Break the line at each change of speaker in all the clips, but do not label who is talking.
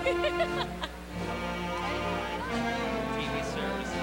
TV services.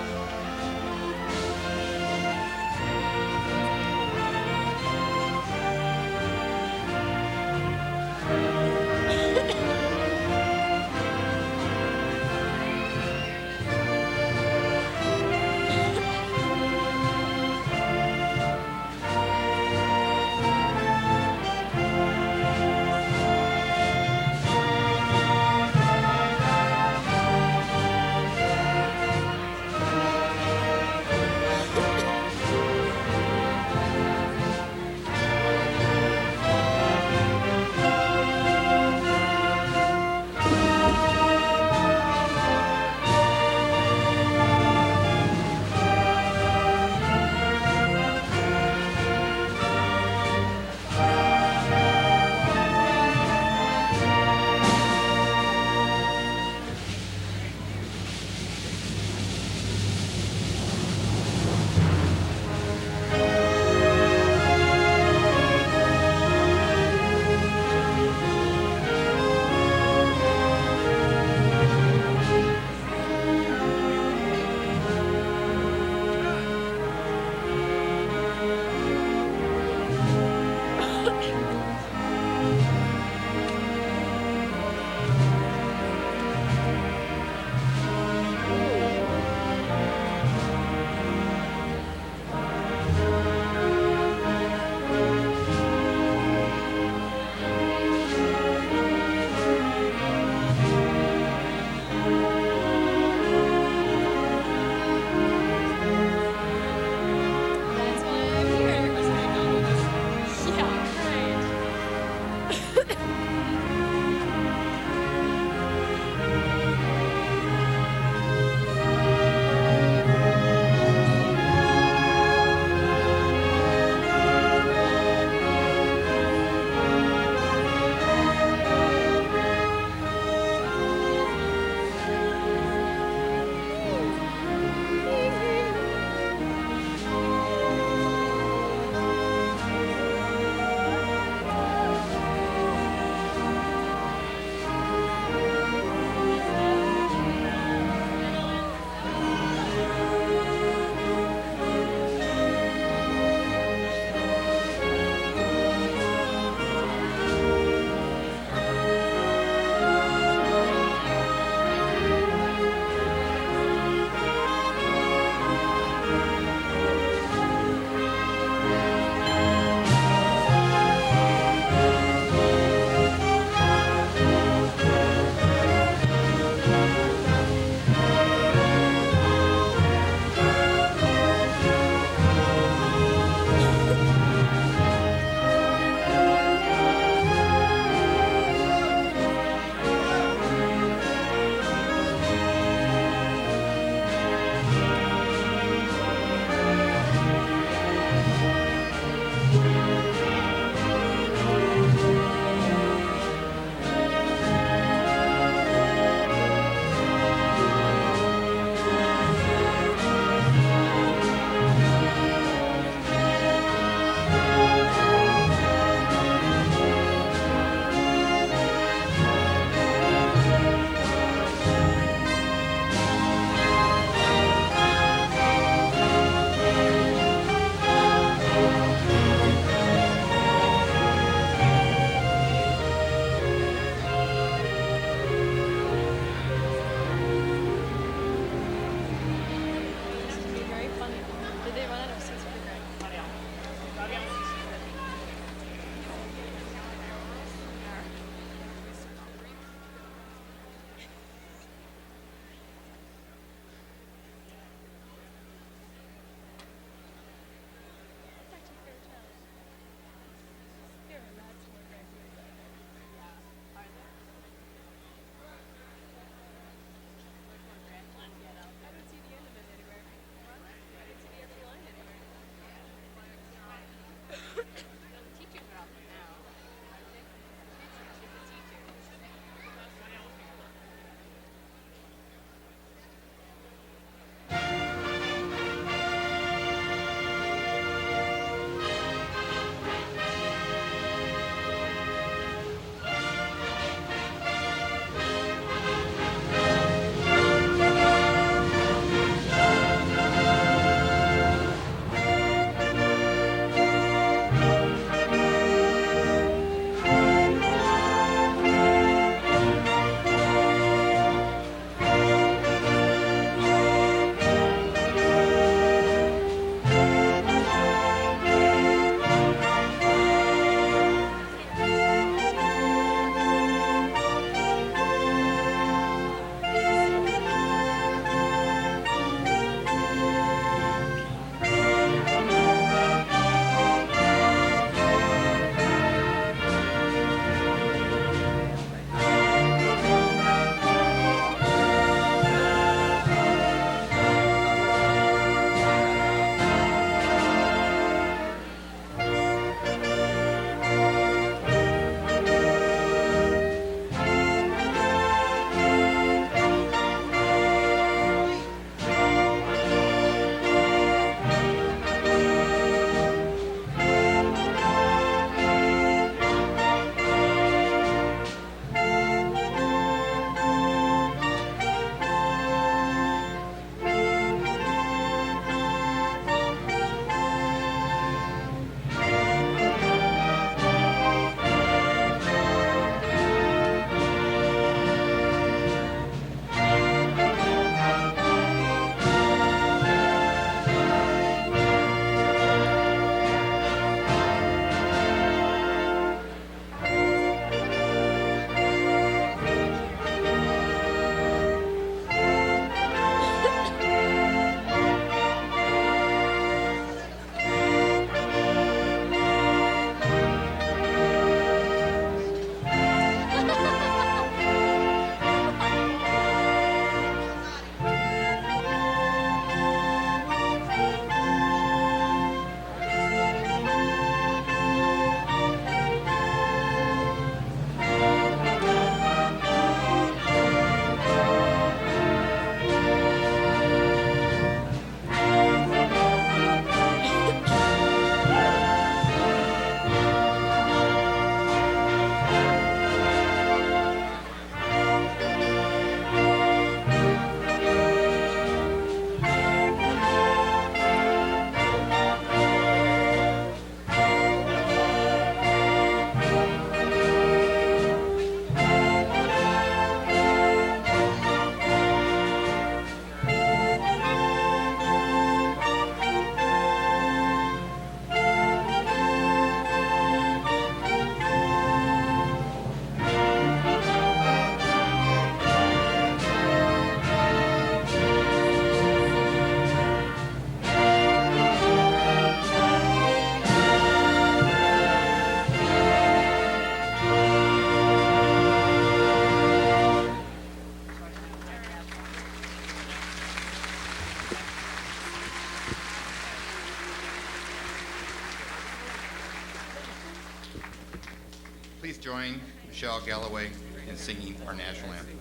please join Michelle Galloway in singing our national anthem.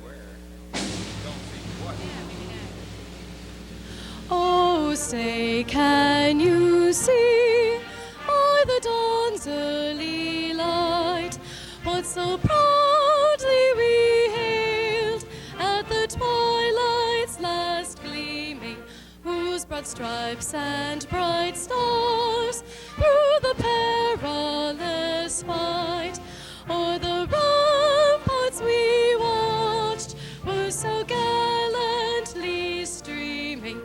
Oh, say, can you see by the dawn's early light what so proudly we hailed at the twilight's last gleaming, whose broad stripes and bright stars through the perilous fight o'er the ramparts we watched were so gallantly streaming.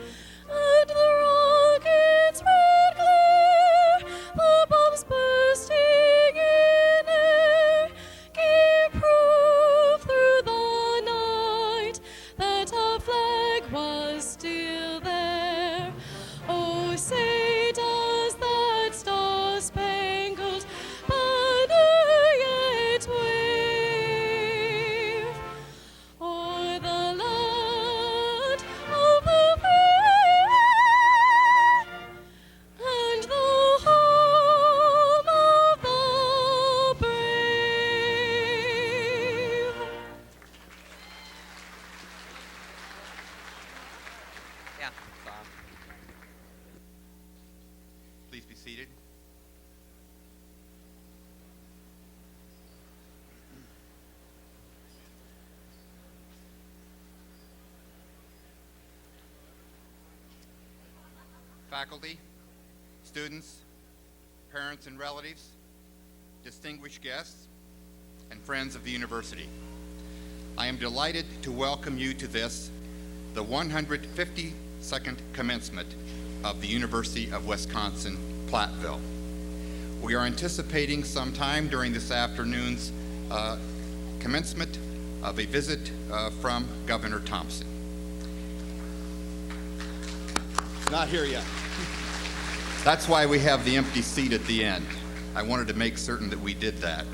And the rocket's red glare, the bombs bursting in air, gave proof through the night that our flag was still there. Oh, say does that star-spangled banner yet wave o'er the land of the free and the home of the brave?
Yeah.
Please be seated. Faculty, students, parents and relatives, distinguished guests, and friends of the university. I am delighted to welcome you to this, the 152nd commencement of the University of Wisconsin-Platteville. We are anticipating sometime during this afternoon's commencement of a visit from Governor Thompson. Not here yet. That's why we have the empty seat at the end. I wanted to make certain that we did that.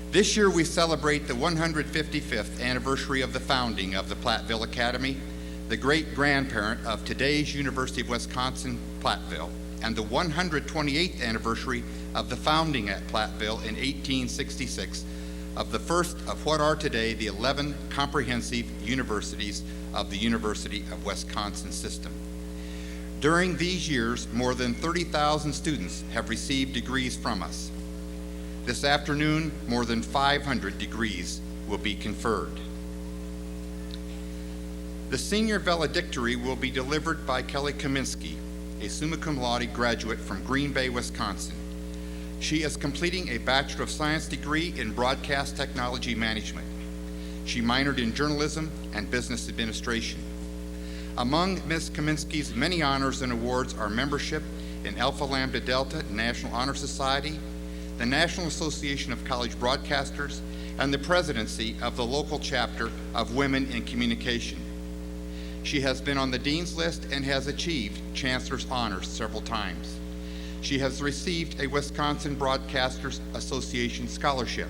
This year we celebrate the 155th anniversary of the founding of the Platteville Academy, the great-grandparent of today's University of Wisconsin-Platteville, and the 128th anniversary of the founding at Platteville in 1866 of the first of what are today the 11 comprehensive universities of the University of Wisconsin system. During these years, more than 30,000 students have received degrees from us. This afternoon, more than 500 degrees will be conferred. The senior valedictory will be delivered by Kelly Kaminsky, a summa cum laude graduate from Green Bay, Wisconsin. She is completing a Bachelor of Science degree in Broadcast Technology Management. She minored in journalism and business administration. Among Ms. Kaminsky's many honors and awards are membership in Alpha Lambda Delta National Honor Society, the National Association of College Broadcasters, and the presidency of the local chapter of Women in Communication. She has been on the Dean's List and has achieved Chancellor's honors several times. She has received a Wisconsin Broadcasters Association scholarship.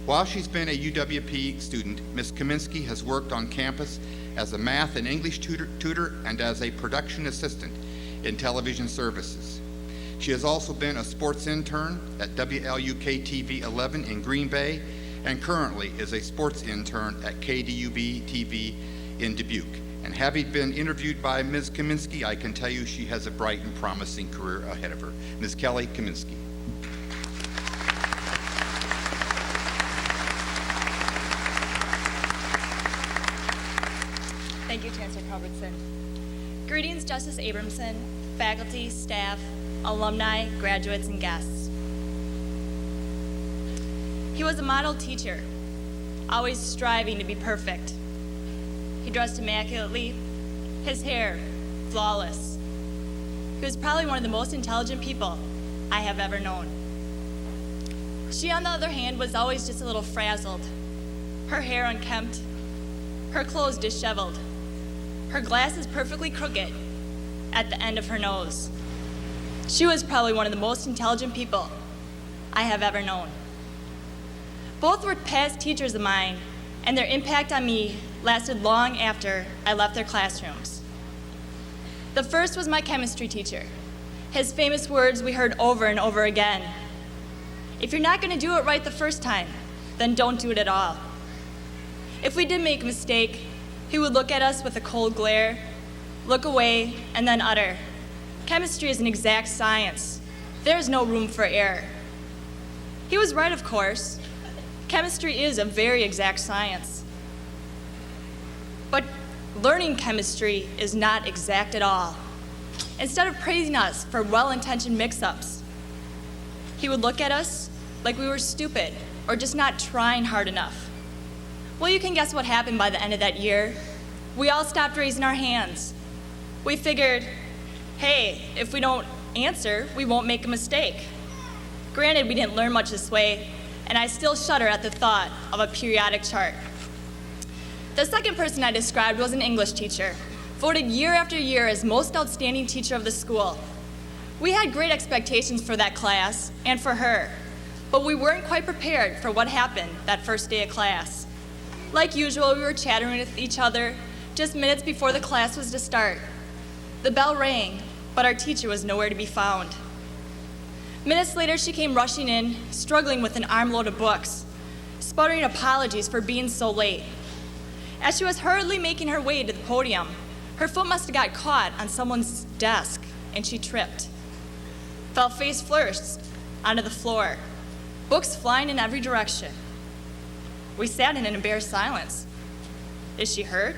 While she's been a UWP student, Ms. Kaminsky has worked on campus as a math and English tutor and as a production assistant in television services. She has also been a sports intern at WLUK-TV 11 in Green Bay and currently is a sports intern at KDUB-TV in Dubuque. And having been interviewed by Ms. Kaminsky, I can tell you she has a bright and promising career ahead of her. Ms. Kelly Kaminsky.
Thank you, Chancellor Culbertson. Greetings, Justice Abramson, faculty, staff, alumni, graduates, and guests. He was a model teacher, always striving to be perfect. He dressed immaculately, his hair flawless. He was probably one of the most intelligent people I have ever known. She, on the other hand, was always just a little frazzled, her hair unkempt, her clothes disheveled, her glasses perfectly crooked at the end of her nose. She was probably one of the most intelligent people I have ever known. Both were past teachers of mine, and their impact on me lasted long after I left their classrooms. The first was my chemistry teacher. His famous words we heard over and over again. If you're not going to do it right the first time, then don't do it at all. If we did make a mistake, he would look at us with a cold glare, look away, and then utter, "Chemistry is an exact science. There is no room for error." He was right, of course. Chemistry is a very exact science. But learning chemistry is not exact at all. Instead of praising us for well-intentioned mix-ups, he would look at us like we were stupid or just not trying hard enough. Well, you can guess what happened by the end of that year. We all stopped raising our hands. We figured, hey, if we don't answer, we won't make a mistake. Granted, we didn't learn much this way, and I still shudder at the thought of a periodic chart. The second person I described was an English teacher, voted year after year as most outstanding teacher of the school. We had great expectations for that class and for her, but we weren't quite prepared for what happened that first day of class. Like usual, we were chattering with each other just minutes before the class was to start. The bell rang, but our teacher was nowhere to be found. Minutes later, she came rushing in, struggling with an armload of books, sputtering apologies for being so late. As she was hurriedly making her way to the podium, her foot must have got caught on someone's desk, and she tripped. Fell face first onto the floor, books flying in every direction. We sat in an embarrassed silence. Is she hurt?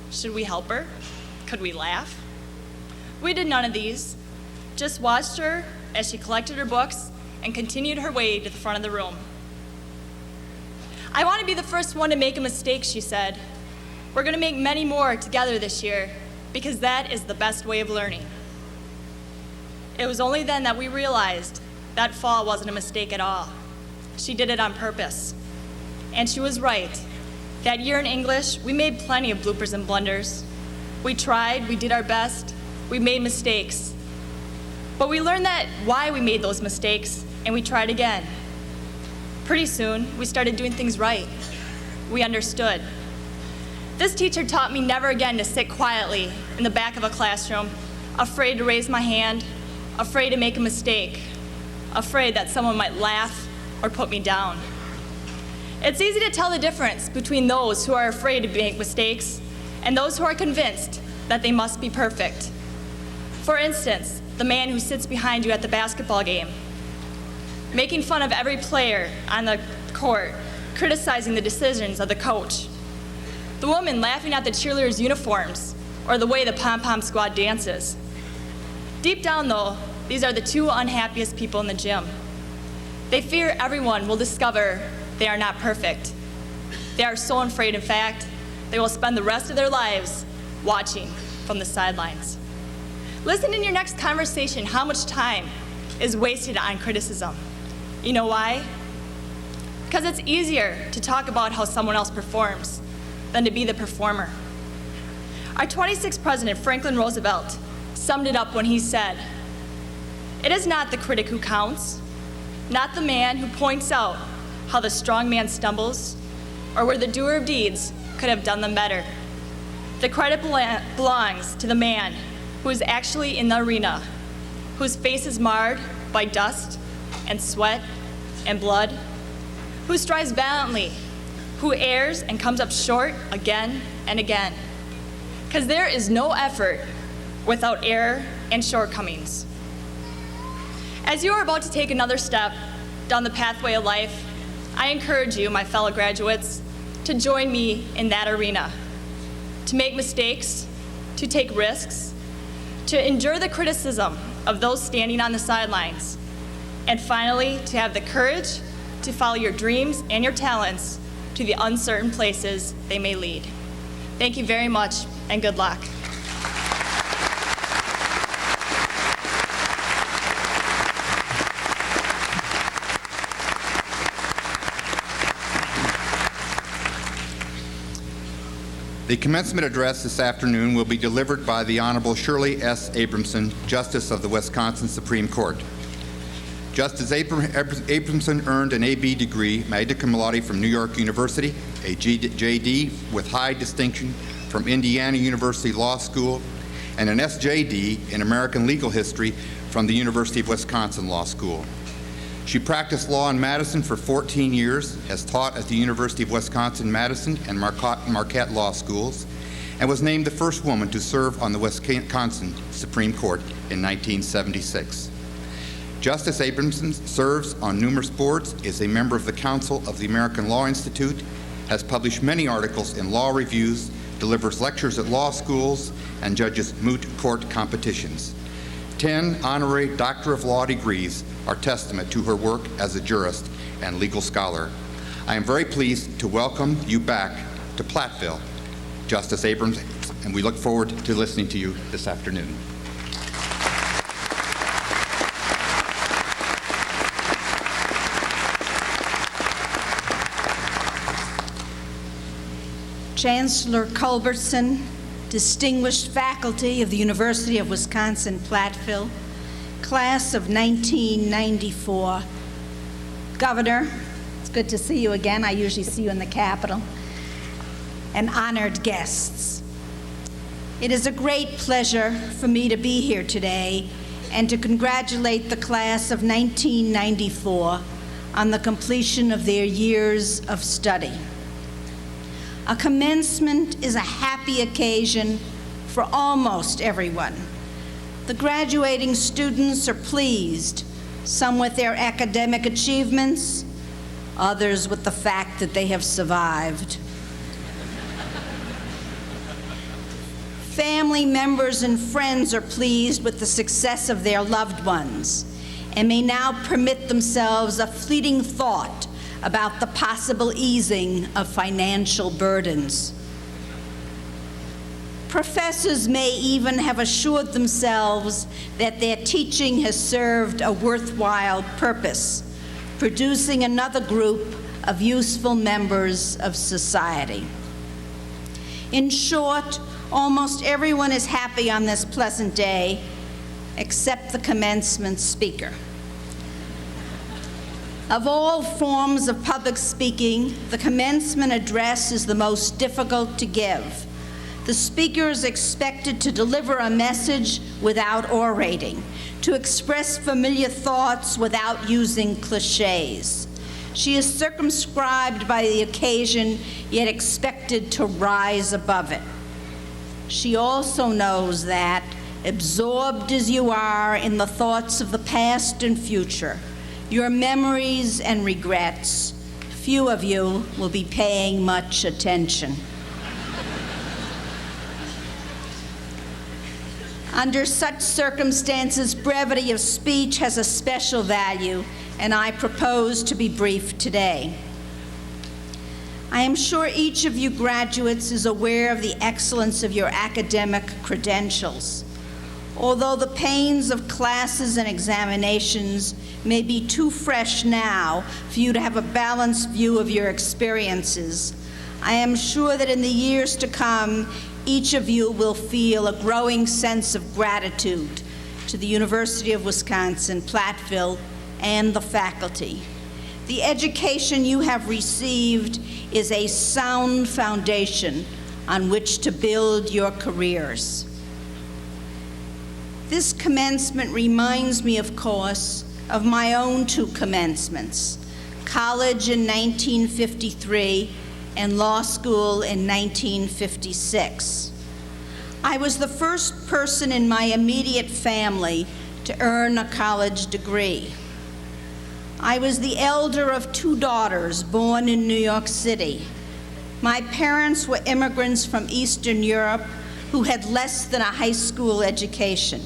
Should we help her? Could we laugh? We did none of these, just watched her as she collected her books and continued her way to the front of the room. "I want to be the first one to make a mistake," she said. "We're going to make many more together this year because that is the best way of learning." It was only then that we realized that fall wasn't a mistake at all. She did it on purpose. And she was right. That year in English, we made plenty of bloopers and blunders. We tried, we did our best, we made mistakes. But we learned that why we made those mistakes, and we tried again. Pretty soon, we started doing things right. We understood. This teacher taught me never again to sit quietly in the back of a classroom, afraid to raise my hand, afraid to make a mistake, afraid that someone might laugh or put me down. It's easy to tell the difference between those who are afraid to make mistakes and those who are convinced that they must be perfect. For instance, the man who sits behind you at the basketball game, making fun of every player on the court, criticizing the decisions of the coach. The woman laughing at the cheerleaders' uniforms or the way the pom-pom squad dances. Deep down, though, these are the two unhappiest people in the gym. They fear everyone will discover they are not perfect. They are so afraid, in fact, they will spend the rest of their lives watching from the sidelines. Listen in your next conversation how much time is wasted on criticism. You know why? Because it's easier to talk about how someone else performs than to be the performer. Our 26th president, Franklin Roosevelt, summed it up when he said, "It is not the critic who counts, not the man who points out how the strong man stumbles, or where the doer of deeds could have done them better. The credit belongs to the man who is actually in the arena, whose face is marred by dust and sweat and blood, who strives valiantly, who errs and comes up short again and again. Because there is no effort without error and shortcomings." As you are about to take another step down the pathway of life, I encourage you, my fellow graduates, to join me in that arena, to make mistakes, to take risks, to endure the criticism of those standing on the sidelines, and finally, to have the courage to follow your dreams and your talents to the uncertain places they may lead. Thank you very much, and good luck.
The commencement address this afternoon will be delivered by the Honorable Shirley S. Abramson, Justice of the Wisconsin Supreme Court. Justice Abramson earned an A.B. degree, magna cum laude from New York University, a J.D. with high distinction from Indiana University Law School, and an S.J.D. in American Legal History from the University of Wisconsin Law School. She practiced law in Madison for 14 years, has taught at the University of Wisconsin-Madison and Marquette Law Schools, and was named the first woman to serve on the Wisconsin Supreme Court in 1976. Justice Abramson serves on numerous boards, is a member of the Council of the American Law Institute, has published many articles in law reviews, delivers lectures at law schools, and judges moot court competitions. 10 honorary Doctor of Law degrees are testament to her work as a jurist and legal scholar. I am very pleased to welcome you back to Platteville, Justice Abrams, and we look forward to listening to you this afternoon.
Chancellor Culbertson, distinguished faculty of the University of Wisconsin-Platteville, class of 1994, Governor, it's good to see you again. I usually see you in the Capitol, and honored guests. It is a great pleasure for me to be here today and to congratulate the class of 1994 on the completion of their years of study. A commencement is a happy occasion for almost everyone. The graduating students are pleased, some with their academic achievements, others with the fact that they have survived. Family members and friends are pleased with the success of their loved ones and may now permit themselves a fleeting thought about the possible easing of financial burdens. Professors may even have assured themselves that their teaching has served a worthwhile purpose, producing another group of useful members of society. In short, almost everyone is happy on this pleasant day, except the commencement speaker. Of all forms of public speaking, the commencement address is the most difficult to give. The speaker is expected to deliver a message without orating, to express familiar thoughts without using cliches. She is circumscribed by the occasion, yet expected to rise above it. She also knows that, absorbed as you are in the thoughts of the past and future, your memories and regrets, few of you will be paying much attention. Under such circumstances, brevity of speech has a special value, and I propose to be brief today. I am sure each of you graduates is aware of the excellence of your academic credentials. Although the pains of classes and examinations may be too fresh now for you to have a balanced view of your experiences, I am sure that in the years to come, each of you will feel a growing sense of gratitude to the University of Wisconsin-Platteville and the faculty. The education you have received is a sound foundation on which to build your careers. This commencement reminds me, of course, of my own two commencements, college in 1953 and law school in 1956. I was the first person in my immediate family to earn a college degree. I was the elder of two daughters born in New York City. My parents were immigrants from Eastern Europe who had less than a high school education.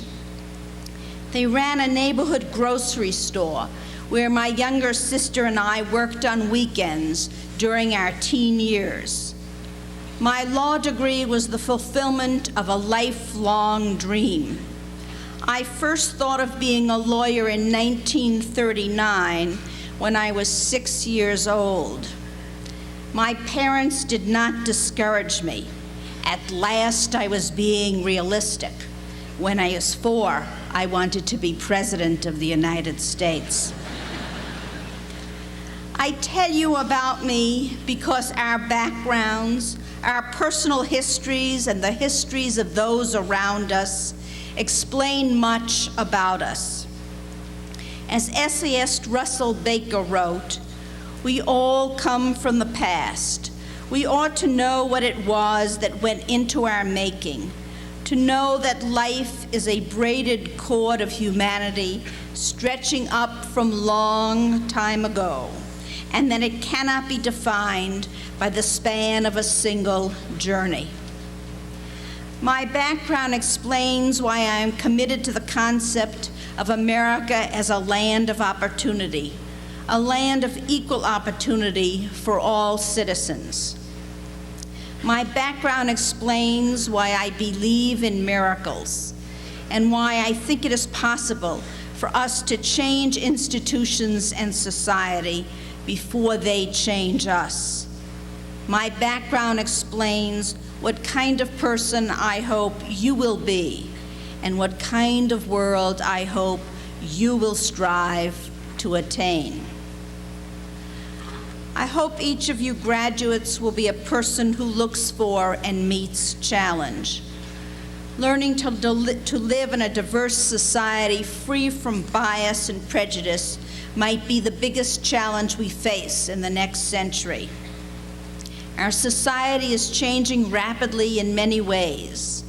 They ran a neighborhood grocery store where my younger sister and I worked on weekends during our teen years. My law degree was the fulfillment of a lifelong dream. I first thought of being a lawyer in 1939 when I was 6 years old. My parents did not discourage me. At last, I was being realistic. When I was 4, I wanted to be President of the United States. I tell you about me because our backgrounds, our personal histories, and the histories of those around us explain much about us. As essayist Russell Baker wrote, "We all come from the past. We ought to know what it was that went into our making, to know that life is a braided cord of humanity stretching up from long time ago, and that it cannot be defined by the span of a single journey." My background explains why I am committed to the concept of America as a land of opportunity, a land of equal opportunity for all citizens. My background explains why I believe in miracles and why I think it is possible for us to change institutions and society before they change us. My background explains what kind of person I hope you will be and what kind of world I hope you will strive to attain. I hope each of you graduates will be a person who looks for and meets challenge. Learning to live in a diverse society free from bias and prejudice might be the biggest challenge we face in the next century. Our society is changing rapidly in many ways.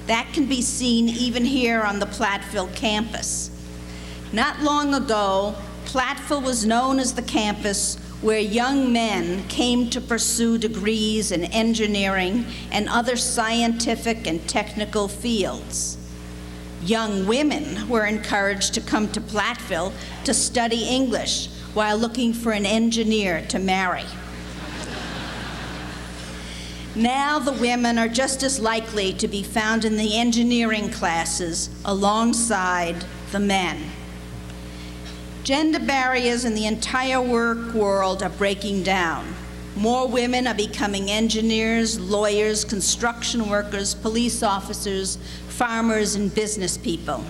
That can be seen even here on the Platteville campus. Not long ago, Platteville was known as the campus where young men came to pursue degrees in engineering and other scientific and technical fields. Young women were encouraged to come to Platteville to study English while looking for an engineer to marry. Now the women are just as likely to be found in the engineering classes alongside the men. Gender barriers in the entire work world are breaking down. More women are becoming engineers, lawyers, construction workers, police officers, farmers, and business people.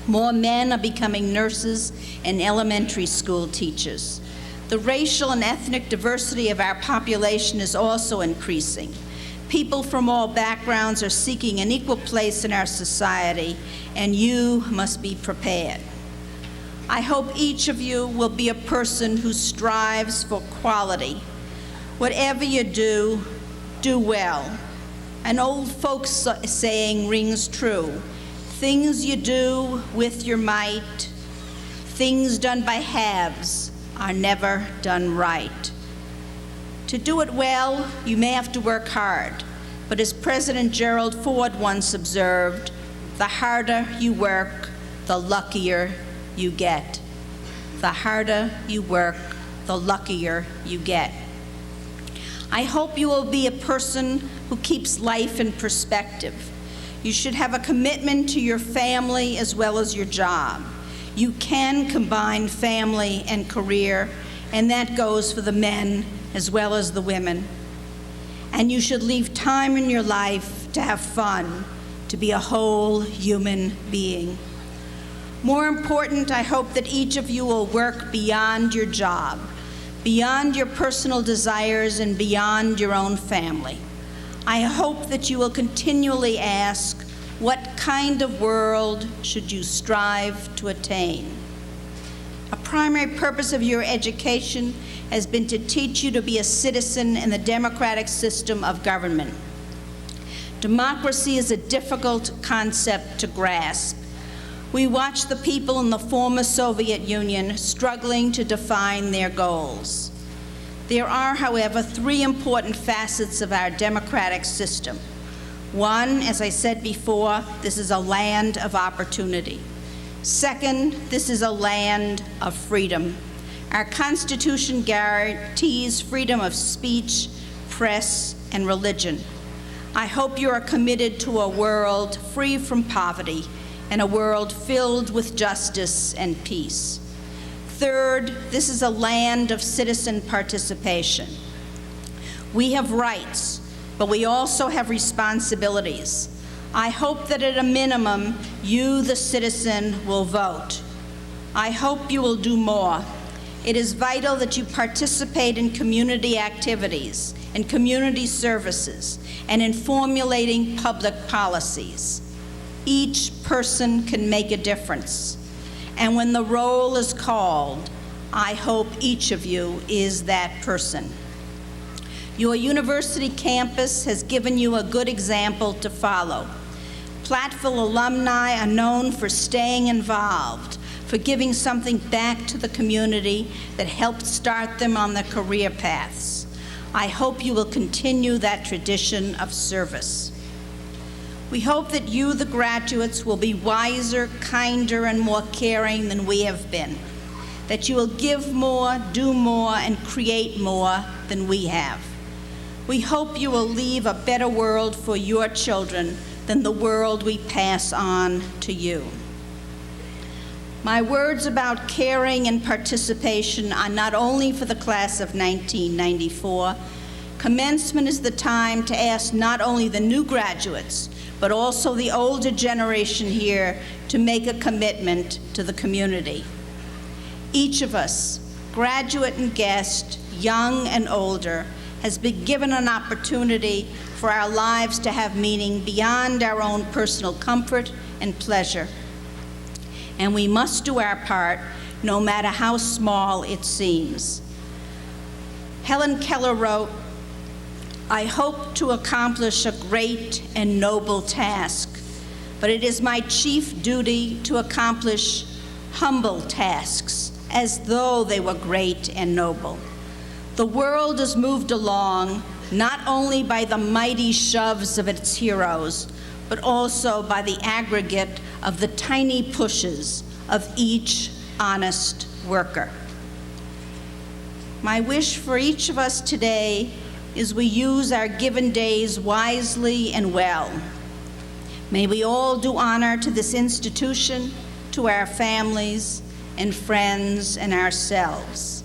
More men are becoming nurses and elementary school teachers. The racial and ethnic diversity of our population is also increasing. People from all backgrounds are seeking an equal place in our society, and you must be prepared. I hope each of you will be a person who strives for quality. Whatever you do, do well. An old folks saying rings true. Things you do with your might, things done by halves are never done right. To do it well, you may have to work hard, but as President Gerald Ford once observed, the harder you work, the luckier you get. The harder you work, the luckier you get. I hope you will be a person who keeps life in perspective. You should have a commitment to your family as well as your job. You can combine family and career, and that goes for the men as well as the women. And you should leave time in your life to have fun, to be a whole human being. More important, I hope that each of you will work beyond your job, beyond your personal desires, and beyond your own family. I hope that you will continually ask, what kind of world should you strive to attain? A primary purpose of your education has been to teach you to be a citizen in the democratic system of government. Democracy is a difficult concept to grasp. We watch the people in the former Soviet Union struggling to define their goals. There are, however, three important facets of our democratic system. One, as I said before, this is a land of opportunity. Second, this is a land of freedom. Our Constitution guarantees freedom of speech, press, and religion. I hope you are committed to a world free from poverty and a world filled with justice and peace. Third, this is a land of citizen participation. We have rights, but we also have responsibilities. I hope that at a minimum, you, the citizen, will vote. I hope you will do more. It is vital that you participate in community activities, in community services, and in formulating public policies. Each person can make a difference. And when the roll is called, I hope each of you is that person. Your university campus has given you a good example to follow. Platteville alumni are known for staying involved, for giving something back to the community that helped start them on their career paths. I hope you will continue that tradition of service. We hope that you, the graduates, will be wiser, kinder, and more caring than we have been, that you will give more, do more, and create more than we have. We hope you will leave a better world for your children than the world we pass on to you. My words about caring and participation are not only for the class of 1994. Commencement is the time to ask not only the new graduates, but also the older generation here to make a commitment to the community. Each of us, graduate and guest, young and older, has been given an opportunity for our lives to have meaning beyond our own personal comfort and pleasure. And we must do our part, no matter how small it seems. Helen Keller wrote, I hope to accomplish a great and noble task, but it is my chief duty to accomplish humble tasks as though they were great and noble. The world is moved along not only by the mighty shoves of its heroes, but also by the aggregate of the tiny pushes of each honest worker. My wish for each of us today is we use our given days wisely and well. May we all do honor to this institution, to our families and friends and ourselves.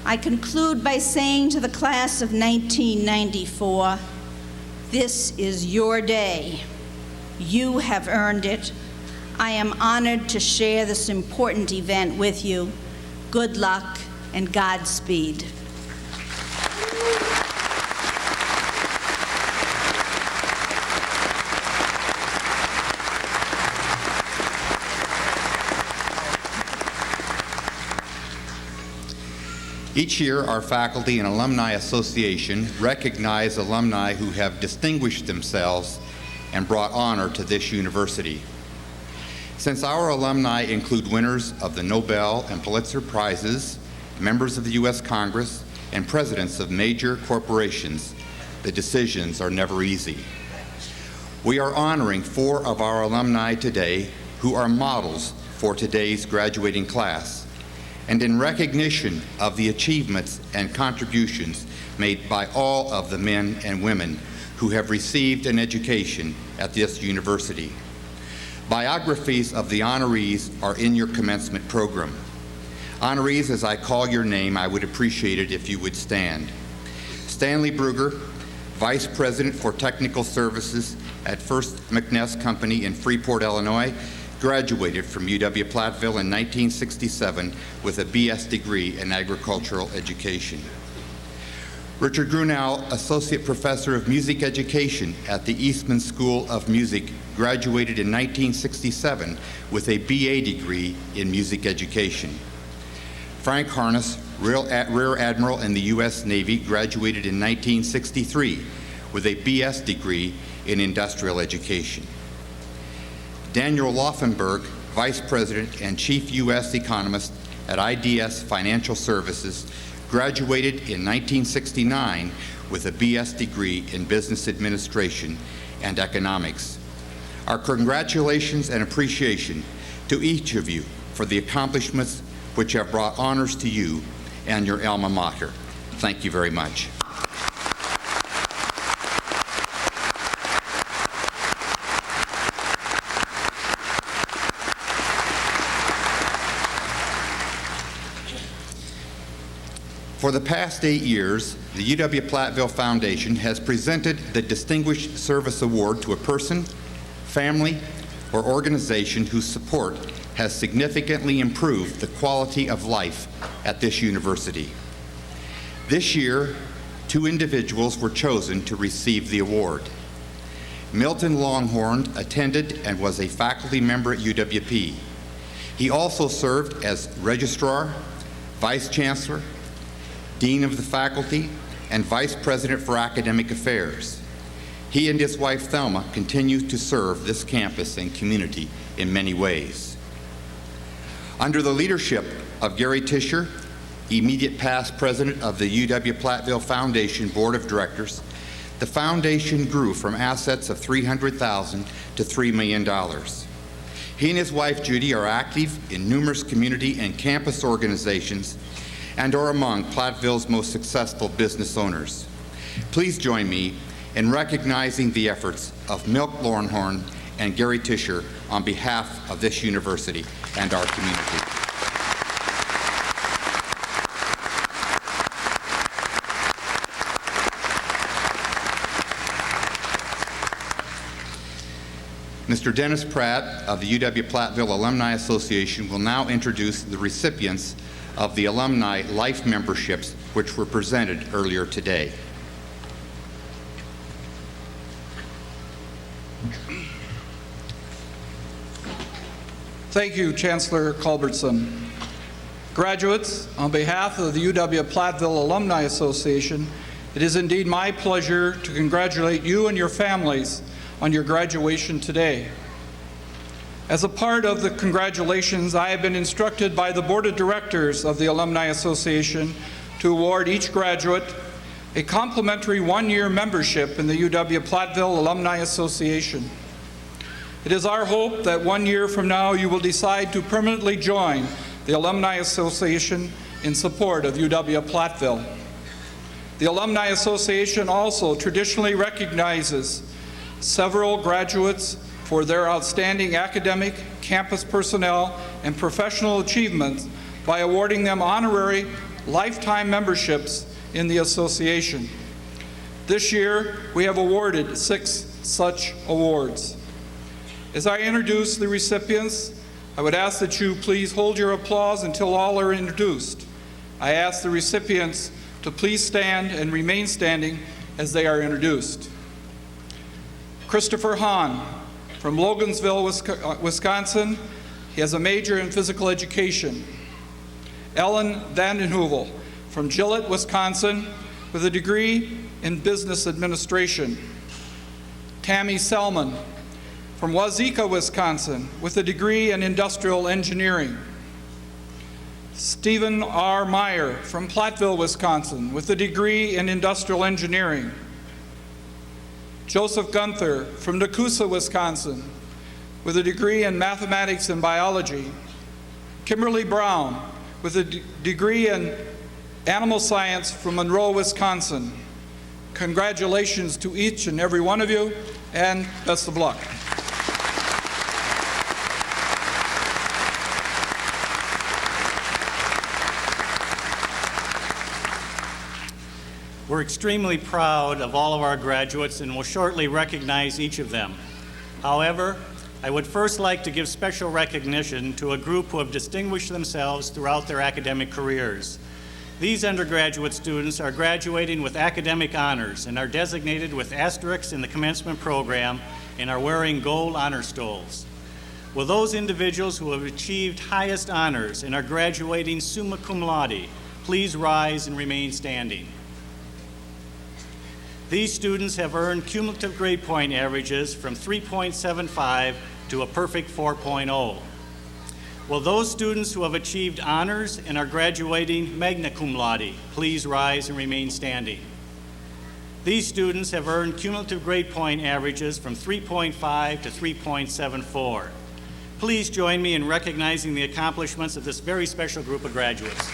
I conclude by saying to the class of 1994, this is your day. You have earned it. I am honored to share this important event with you. Good luck and Godspeed.
Each year, our Faculty and Alumni Association recognize alumni who have distinguished themselves and brought honor to this university. Since our alumni include winners of the Nobel and Pulitzer Prizes, members of the U.S. Congress, and presidents of major corporations, the decisions are never easy. We are honoring 4 of our alumni today who are models for today's graduating class, and in recognition of the achievements and contributions made by all of the men and women who have received an education at this university. Biographies of the honorees are in your commencement program. Honorees, as I call your name, I would appreciate it if you would stand. Stanley Bruger, Vice President for Technical Services at First McNess Company in Freeport, Illinois, graduated from UW-Platteville in 1967 with a BS degree in agricultural education. Richard Grunau, Associate Professor of Music Education at the Eastman School of Music, graduated in 1967 with a BA degree in music education. Frank Harness, Rear Admiral in the U.S. Navy, graduated in 1963 with a BS degree in industrial education. Daniel Laufenberg, Vice President and Chief U.S. Economist at IDS Financial Services, graduated in 1969 with a BS degree in Business Administration and Economics. Our congratulations and appreciation to each of you for the accomplishments which have brought honors to you and your alma mater. Thank you very much. For the past 8 years, the UW-Platteville Foundation has presented the Distinguished Service Award to a person, family, or organization whose support has significantly improved the quality of life at this university. This year, 2 individuals were chosen to receive the award. Milton Longhorn attended and was a faculty member at UWP. He also served as Registrar, Vice Chancellor, Dean of the Faculty, and Vice President for Academic Affairs. He and his wife Thelma continue to serve this campus and community in many ways. Under the leadership of Gary Tischer, immediate past president of the UW-Platteville Foundation Board of Directors, the foundation grew from assets of $300,000 to $3 million. He and his wife Judy are active in numerous community and campus organizations and are among Platteville's most successful business owners. Please join me in recognizing the efforts of Milk Lorenhorn and Gary Tischer on behalf of this university and our community. Mr. Dennis Pratt of the UW-Platteville Alumni Association will now introduce the recipients of the Alumni Life Memberships, which were presented earlier today.
Thank you, Chancellor Culbertson. Graduates, on behalf of the UW-Platteville Alumni Association, it is indeed my pleasure to congratulate you and your families on your graduation today. As a part of the congratulations, I have been instructed by the Board of Directors of the Alumni Association to award each graduate a complimentary one-year membership in the UW-Platteville Alumni Association. It is our hope that 1 year from now you will decide to permanently join the Alumni Association in support of UW-Platteville. The Alumni Association also traditionally recognizes several graduates for their outstanding academic, campus personnel, and professional achievements by awarding them honorary lifetime memberships in the association. This year, we have awarded 6 such awards. As I introduce the recipients, I would ask that you please hold your applause until all are introduced. I ask the recipients to please stand and remain standing as they are introduced. Christopher Hahn from Logansville, Wisconsin. He has a major in physical education. Ellen Vandenheuvel from Gillett, Wisconsin, with a degree in business administration. Tammy Selman from Wazeeka, Wisconsin, with a degree in industrial engineering. Stephen R. Meyer from Platteville, Wisconsin, with a degree in industrial engineering. Joseph Gunther from Nakusa, Wisconsin, with a degree in mathematics and biology. Kimberly Brown with a degree in animal science from Monroe, Wisconsin. Congratulations to each and every one of you, and best of luck.
We're extremely proud of all of our graduates and will shortly recognize each of them. However, I would first like to give special recognition to a group who have distinguished themselves throughout their academic careers. These undergraduate students are graduating with academic honors and are designated with asterisks in the commencement program and are wearing gold honor stoles. Will those individuals who have achieved highest honors and are graduating summa cum laude please rise and remain standing? These students have earned cumulative grade point averages from 3.75 to a perfect 4.0. Will those students who have achieved honors and are graduating magna cum laude please rise and remain standing? These students have earned cumulative grade point averages from 3.5 to 3.74. Please join me in recognizing the accomplishments of this very special group of graduates.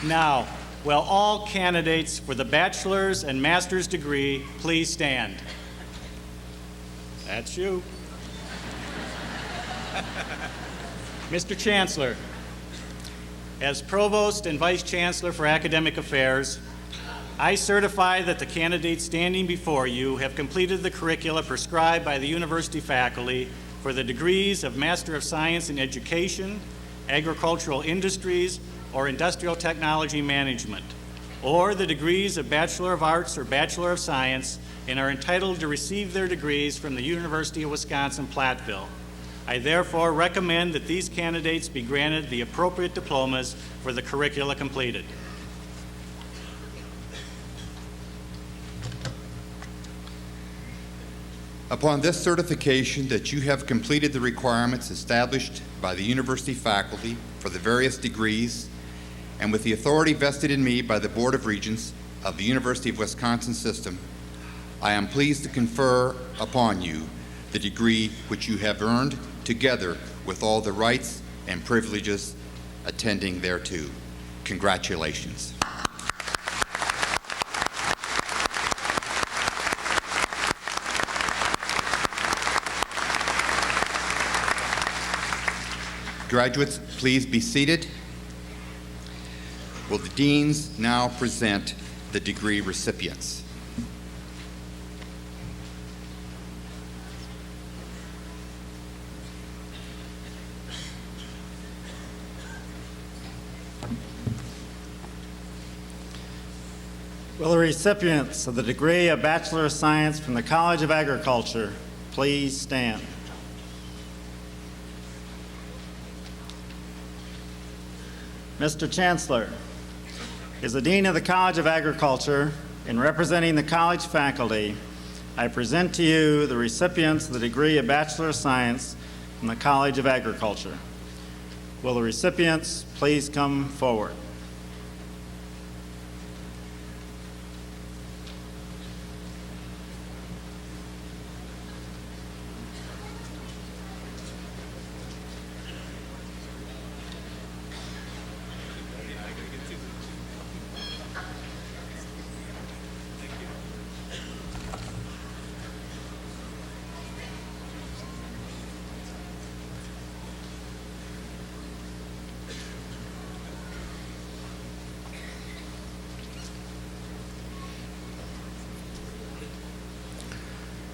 Now, will all candidates for the bachelor's and master's degree please stand? That's you. Mr. Chancellor, as Provost and Vice Chancellor for Academic Affairs, I certify that the candidates standing before you have completed the curricula prescribed by the university faculty for the degrees of Master of Science in Education, Agricultural Industries, or Industrial Technology Management. or the degrees of Bachelor of Arts or Bachelor of Science and are entitled to receive their degrees from the University of Wisconsin-Platteville. I therefore recommend that these candidates be granted the appropriate diplomas for the curricula completed.
Upon this certification that you have completed the requirements established by the university faculty for the various degrees, and with the authority vested in me by the Board of Regents of the University of Wisconsin System, I am pleased to confer upon you the degree which you have earned, together with all the rights and privileges attending thereto. Congratulations. Graduates, please be seated. Will the deans now present the degree recipients?
Will the recipients of the degree of Bachelor of Science from the College of Agriculture please stand? Mr. Chancellor, as the Dean of the College of Agriculture and representing the college faculty, I present to you the recipients of the degree of Bachelor of Science from the College of Agriculture. Will the recipients please come forward?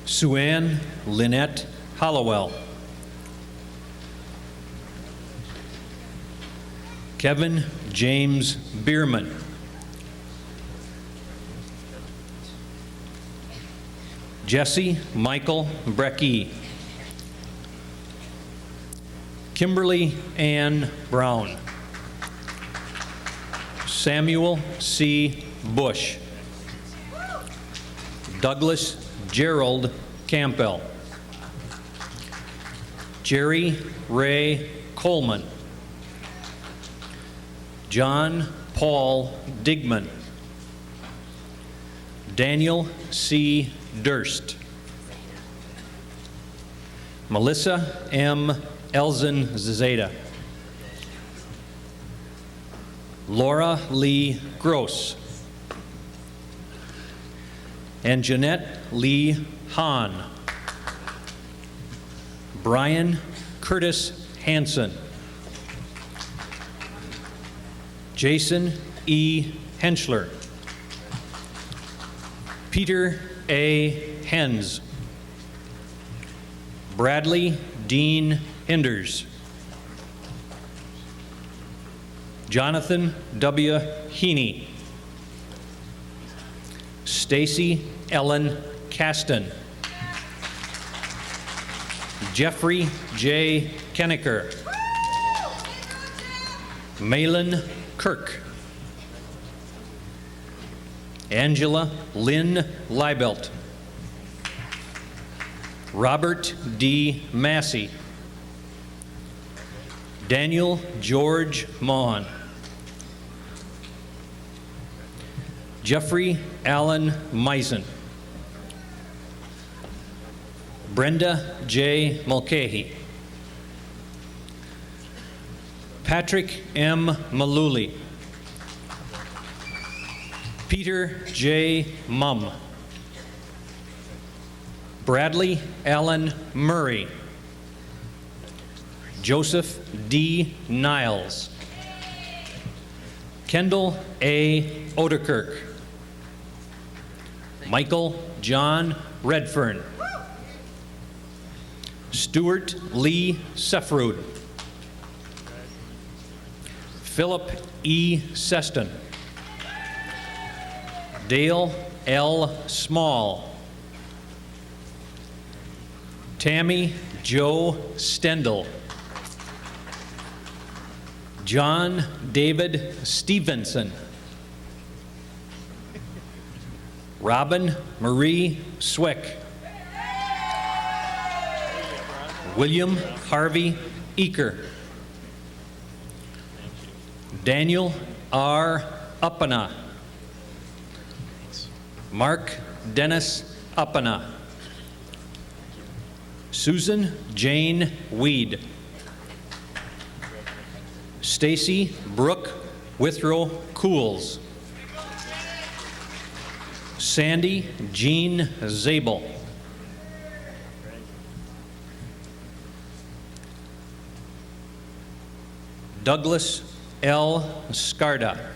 Sue-Ann Lynette Hollowell. Kevin James Bierman. Jesse Michael Brecky. Kimberly Ann Brown. Samuel C. Bush. Douglas Gerald Campbell. Jerry Ray Coleman. John Paul Digman. Daniel C. Durst. Melissa M. Elzen-Zeta. Laura Lee Gross. And Jeanette Lee Hahn. Brian Curtis Hansen. Jason E. Henschler. Peter A. Hens. Bradley Dean Hinders. Jonathan W. Heaney. Stacy Ellen Kasten. Jeffrey J. Kennecker. Malin Kirk. Angela Lynn Leibelt. Robert D. Massey. Daniel George Maughan. Jeffrey Allen Meisen. Brenda J. Mulcahy. Patrick M. Maluli. Peter J. Mum. Bradley Allen Murray. Joseph D. Niles. Kendall A. Odekirk. Michael John Redfern. Stuart Lee Sefrud. Philip E. Seston. Dale L. Small. Tammy Jo Stendel. John David Stevenson. Robin Marie Swick. William Harvey Eaker. Daniel R. Uppana. Mark Dennis Uppana. Susan Jane Weed. Stacy Brooke Withrow Cools. Sandy Jean Zabel. Douglas L. Scarda.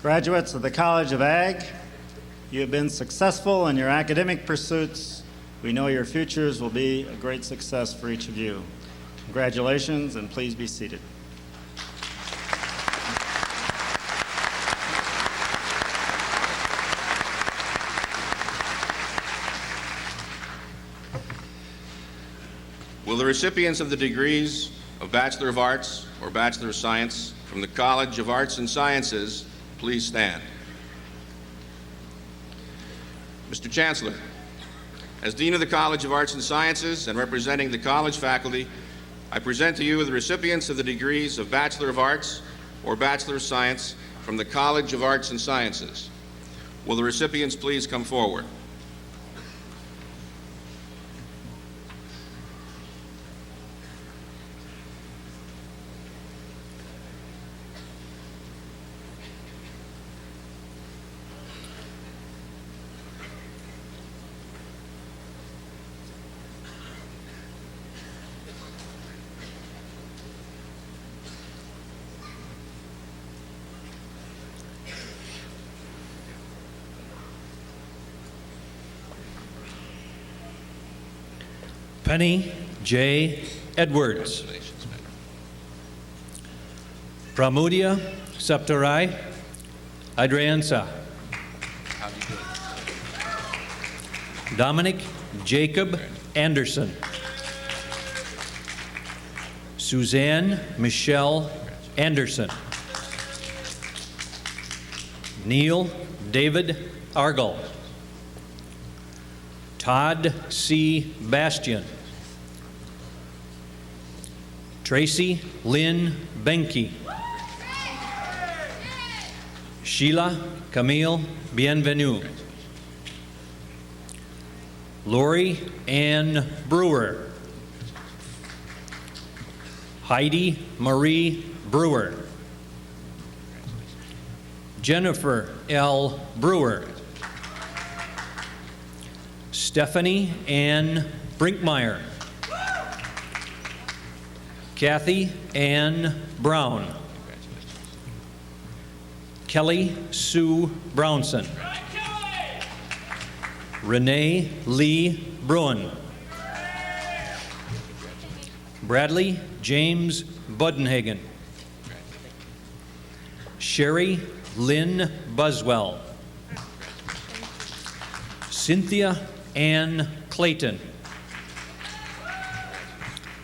Graduates of the College of Ag, you have been successful in your academic pursuits. We know your futures will be a great success for each of you. Congratulations, and please be seated.
Will the recipients of the degrees of Bachelor of Arts or Bachelor of Science from the College of Arts and Sciences please stand? Mr. Chancellor, as Dean of the College of Arts and Sciences and representing the college faculty, I present to you the recipients of the degrees of Bachelor of Arts or Bachelor of Science from the College of Arts and Sciences. Will the recipients please come forward?
Penny J. Edwards. Pramudia Saptarai Adriansa. Dominic Jacob Anderson. Suzanne Michelle Anderson. Neil David Argel. Todd C. Bastian. Tracy Lynn Benke. Sheila Camille Bienvenu. Lori Ann Brewer. Heidi Marie Brewer. Jennifer L. Brewer. Stephanie Ann Brinkmeyer. Kathy Ann Brown. Kelly Sue Brownson. Renee Lee Bruin. Bradley James Budenhagen. Sherry Lynn Buswell. Cynthia Ann Clayton.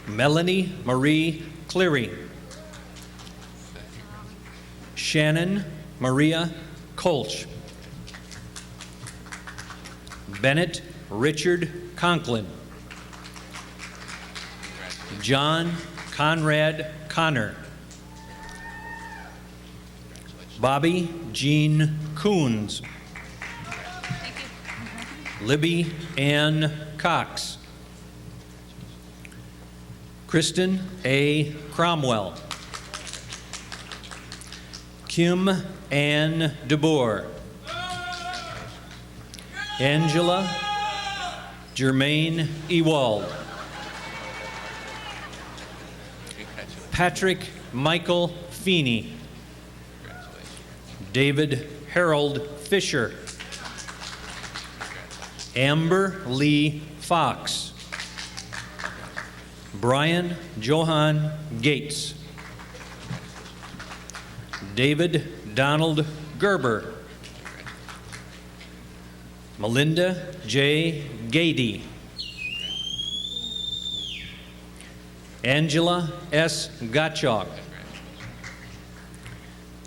Melanie Marie Cleary. Shannon Maria Kolch. Bennett Richard Conklin. John Conrad Connor. Bobby Jean Coons. Libby Ann Cox. Kristen A. Cromwell. Kim Ann DeBoer. Angela Germaine Ewald. Patrick Michael Feeney. David Harold Fisher. Amber Lee Fox. Brian Johan Gates. David Donald Gerber. Melinda J. Gady. Angela S. Gottschalk.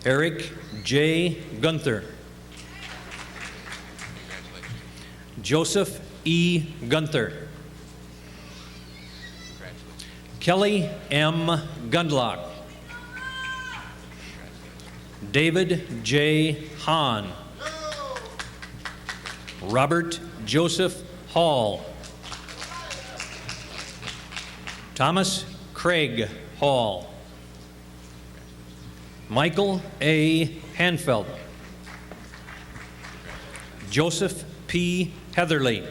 Eric J. Gunther. Joseph E. Gunther. Kelly M. Gundlach. David J. Hahn. Robert Joseph Hall. Thomas Craig Hall. Michael A. Hanfeld. Joseph P. Heatherly.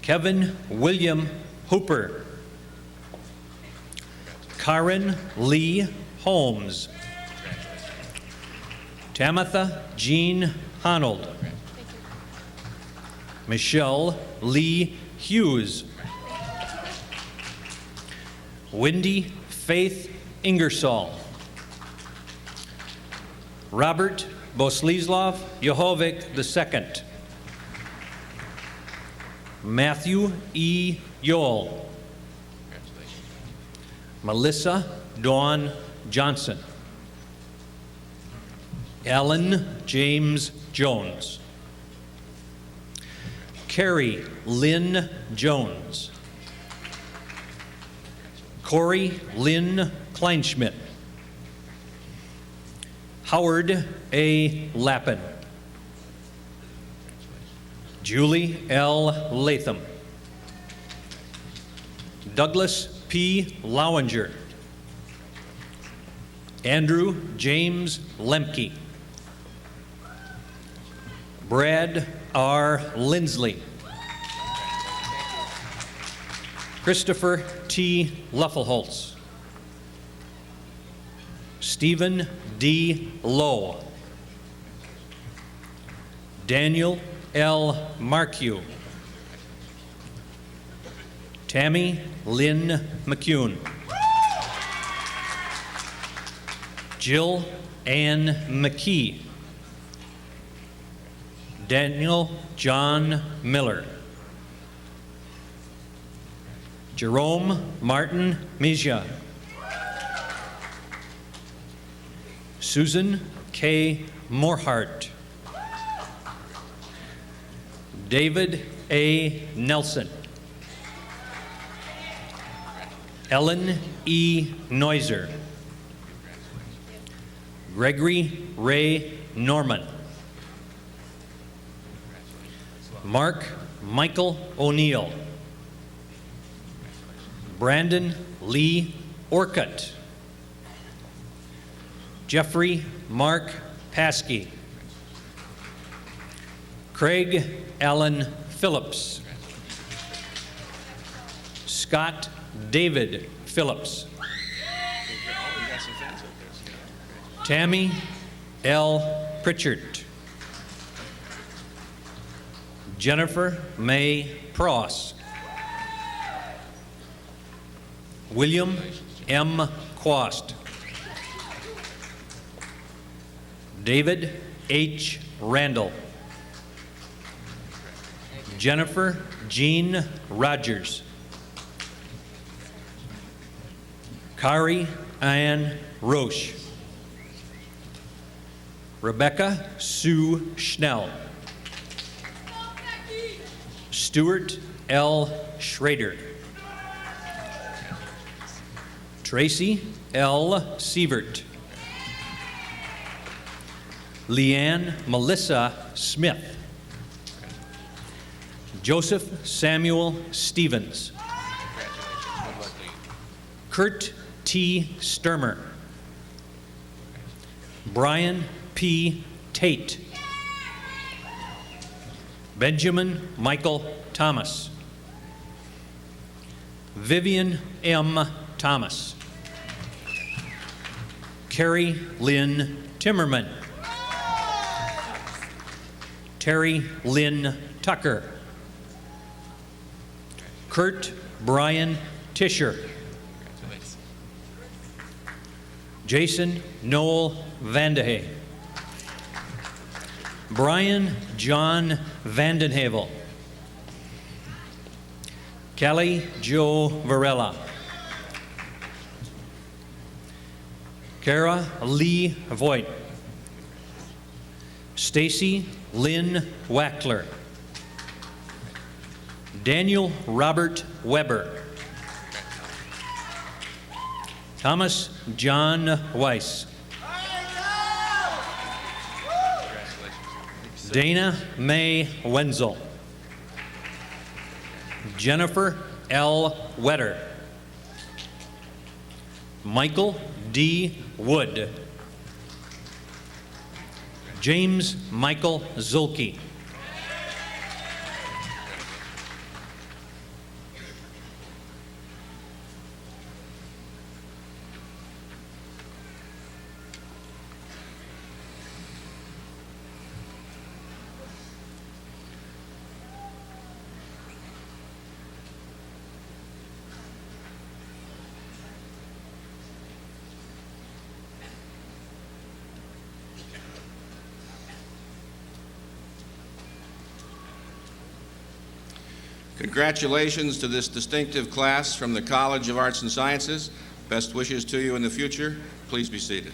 Kevin William Hooper. Karen Lee Holmes. Tamitha Jean Honold. Michelle Lee Hughes. Wendy Faith Ingersoll. Robert Boslislav Yehovic II. Matthew E. Yoel. Melissa Dawn Johnson. Alan James Jones. Carrie Lynn Jones. Corey Lynn Kleinschmidt. Howard A. Lappin. Julie L. Latham. Douglas P. Lowinger. Andrew James Lemke. Brad R. Lindsley. Christopher T. Luffelholtz. Stephen D. Lowe. Daniel L. Markue. Tammy Lynn McCune. Jill Ann McKee. Daniel John Miller. Jerome Martin Mejia. Susan K. Morhart. David A. Nelson. Ellen E. Neuser. Gregory Ray Norman. Mark Michael O'Neill. Brandon Lee Orcutt. Jeffrey Mark Paskey. Craig Allen Phillips. Scott David Phillips. Tammy L. Pritchard. Jennifer May Pross. William M. Quast. David H. Randall. Jennifer Jean Rogers. Kari Ann Roche. Rebecca Sue Schnell. Stuart L. Schrader. Tracy L. Sievert. Leanne Melissa Smith. Joseph Samuel Stevens. Kurt T. Sturmer. Brian P. Tate. Benjamin Michael Thomas. Vivian M. Thomas. Carrie Lynn Timmerman. Terry Lynn Tucker. Kurt Brian Tischer. Jason Noel Vandehay. Brian John Vandenhavel. Kelly Jo Varela. Kara Lee Voigt. Stacy Lynn Wackler. Daniel Robert Weber. Thomas John Weiss. Dana Mae Wenzel. Jennifer L. Wetter. Michael D. Wood. James Michael Zulke.
Congratulations to this distinctive class from the College of Arts and Sciences. Best wishes to you in the future. Please be seated.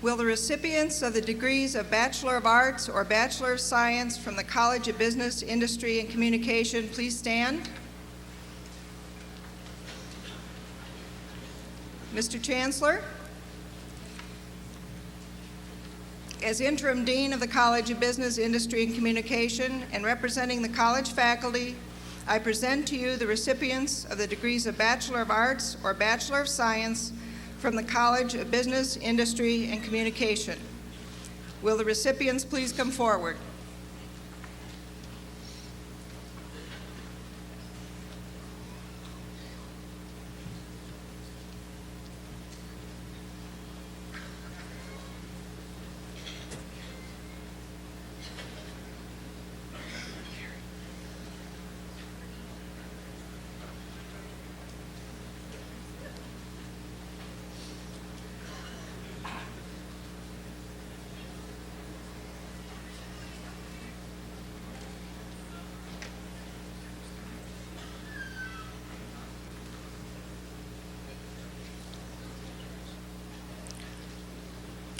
Will the recipients of the degrees of Bachelor of Arts or Bachelor of Science from the College of Business, Industry, and Communication please stand? Mr. Chancellor, as Interim Dean of the College of Business, Industry, and Communication and representing the college faculty, I present to you the recipients of the degrees of Bachelor of Arts or Bachelor of Science from the College of Business, Industry, and Communication. Will the recipients please come forward?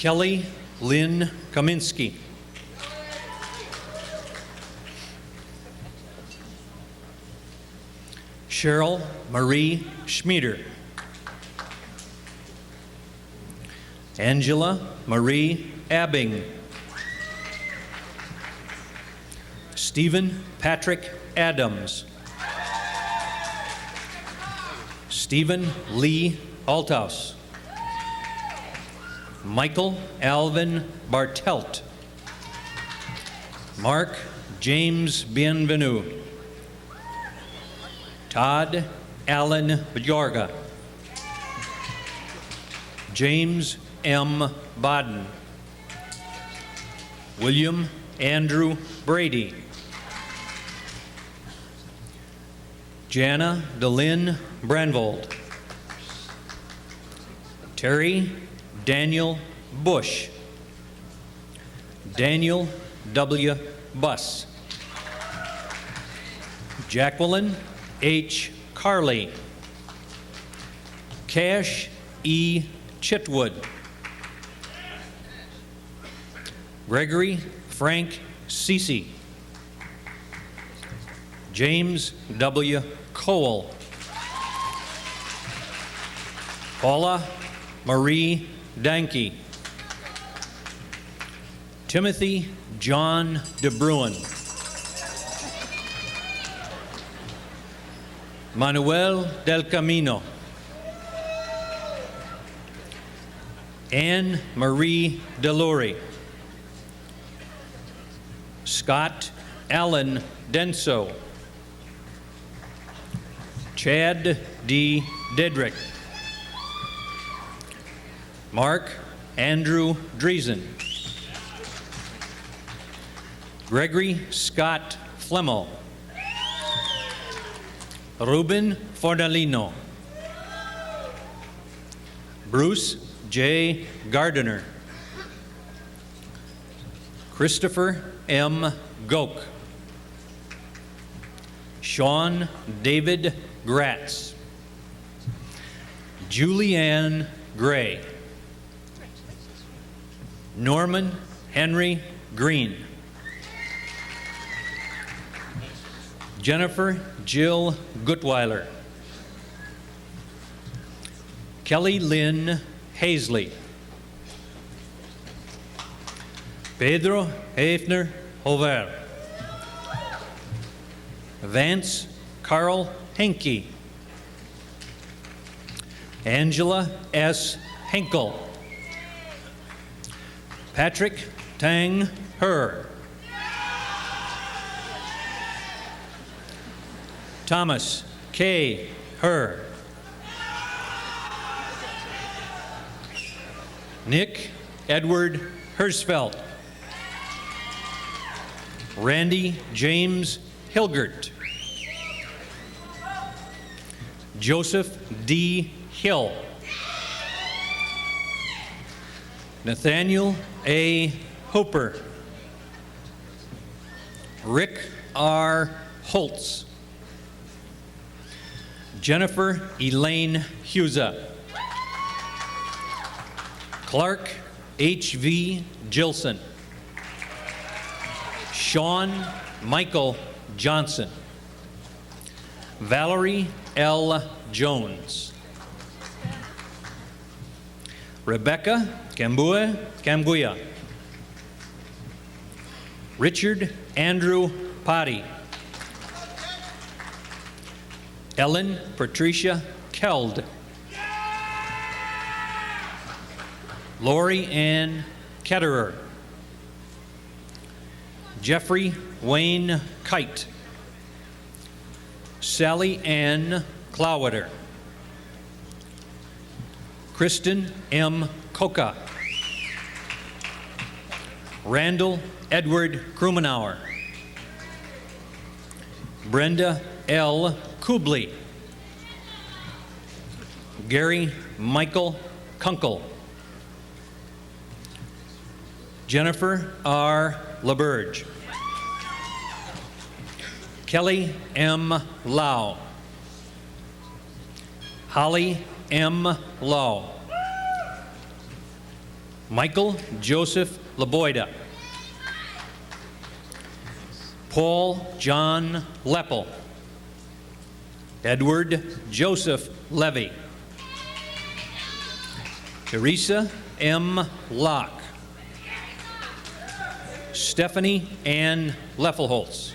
Kelly Lynn Kaminsky. Cheryl Marie Schmieder. Angela Marie Abbing. Stephen Patrick Adams. Stephen Lee Althaus. Michael Alvin Bartelt. Mark James Bienvenu. Todd Allen Bjorga. James M. Bodden. William Andrew Brady. Jana DeLynn Branvold. Terry Daniel Bush. Daniel W. Buss. Jacqueline H. Carley. Cash E. Chitwood. Gregory Frank Cece. James W. Cole. Paula Marie Danke. Timothy John DeBruin. Manuel del Camino. Anne Marie Delury. Scott Allen Denso. Chad D. Dedrick. Mark Andrew Driesen. Gregory Scott Flemo. Ruben Fornalino. Bruce J. Gardiner. Christopher M. Goke. Sean David Gratz. Julianne Gray. Norman Henry Green. Jennifer Jill Gutweiler. Kelly Lynn Hazley. Pedro Hefner Hover. Vance Carl Henke. Angela S. Henkel. Patrick Tang Her. Thomas K. Her. Nick Edward Hersfeld. Randy James Hilgert. Joseph D. Hill. Nathaniel A. Hooper. Rick R. Holtz. Jennifer Elaine Husa. Clark H.V. Gilson. Sean Michael Johnson. Valerie L. Jones. Rebecca Cambuya. Richard Andrew Potty. Ellen Patricia Keld. Lori Ann Ketterer. Jeffrey Wayne Kite. Sally Ann Clowder. Kristen M. Coca. Randall Edward Krumenauer. Brenda L. Kubley. Gary Michael Kunkel. Jennifer R. LaBerge. Kelly M. Lau. Holly M. Lau. Michael Joseph Laboida. Paul John Leppel. Edward Joseph Levy. Teresa M. Locke. Stephanie Ann Leffelholtz.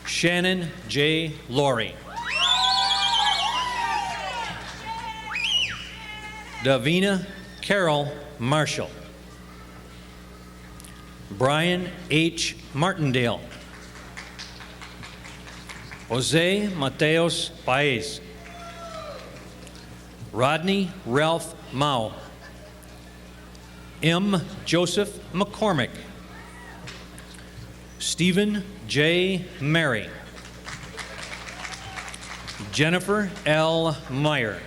Shannon J. Laurie. Davina Carol Marshall. Brian H. Martindale. Jose Mateos Paez. Rodney Ralph Mao. M. Joseph McCormick. Stephen J. Mary. Jennifer L. Meyer.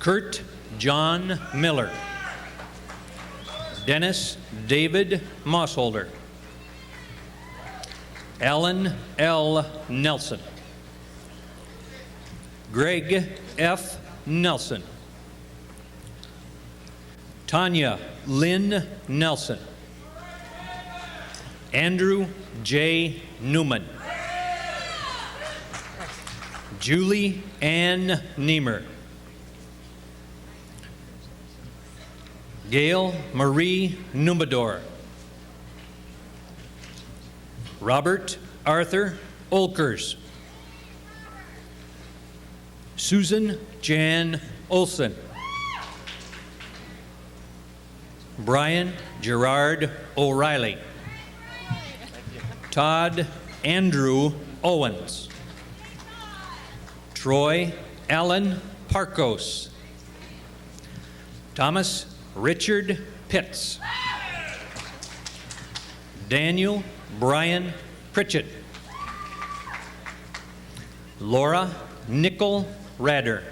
Kurt John Miller. Dennis David Mossholder. Alan L. Nelson. Greg F. Nelson. Tanya Lynn Nelson. Andrew J. Newman. Julie Ann Niemer. Gail Marie Numador. Robert Arthur Olkers. Susan Jan Olson. Brian Gerard O'Reilly. Todd Andrew Owens. Troy Allen Parkos. Thomas Richard Pitts. Daniel Brian Pritchett. Laura Nickel Rader.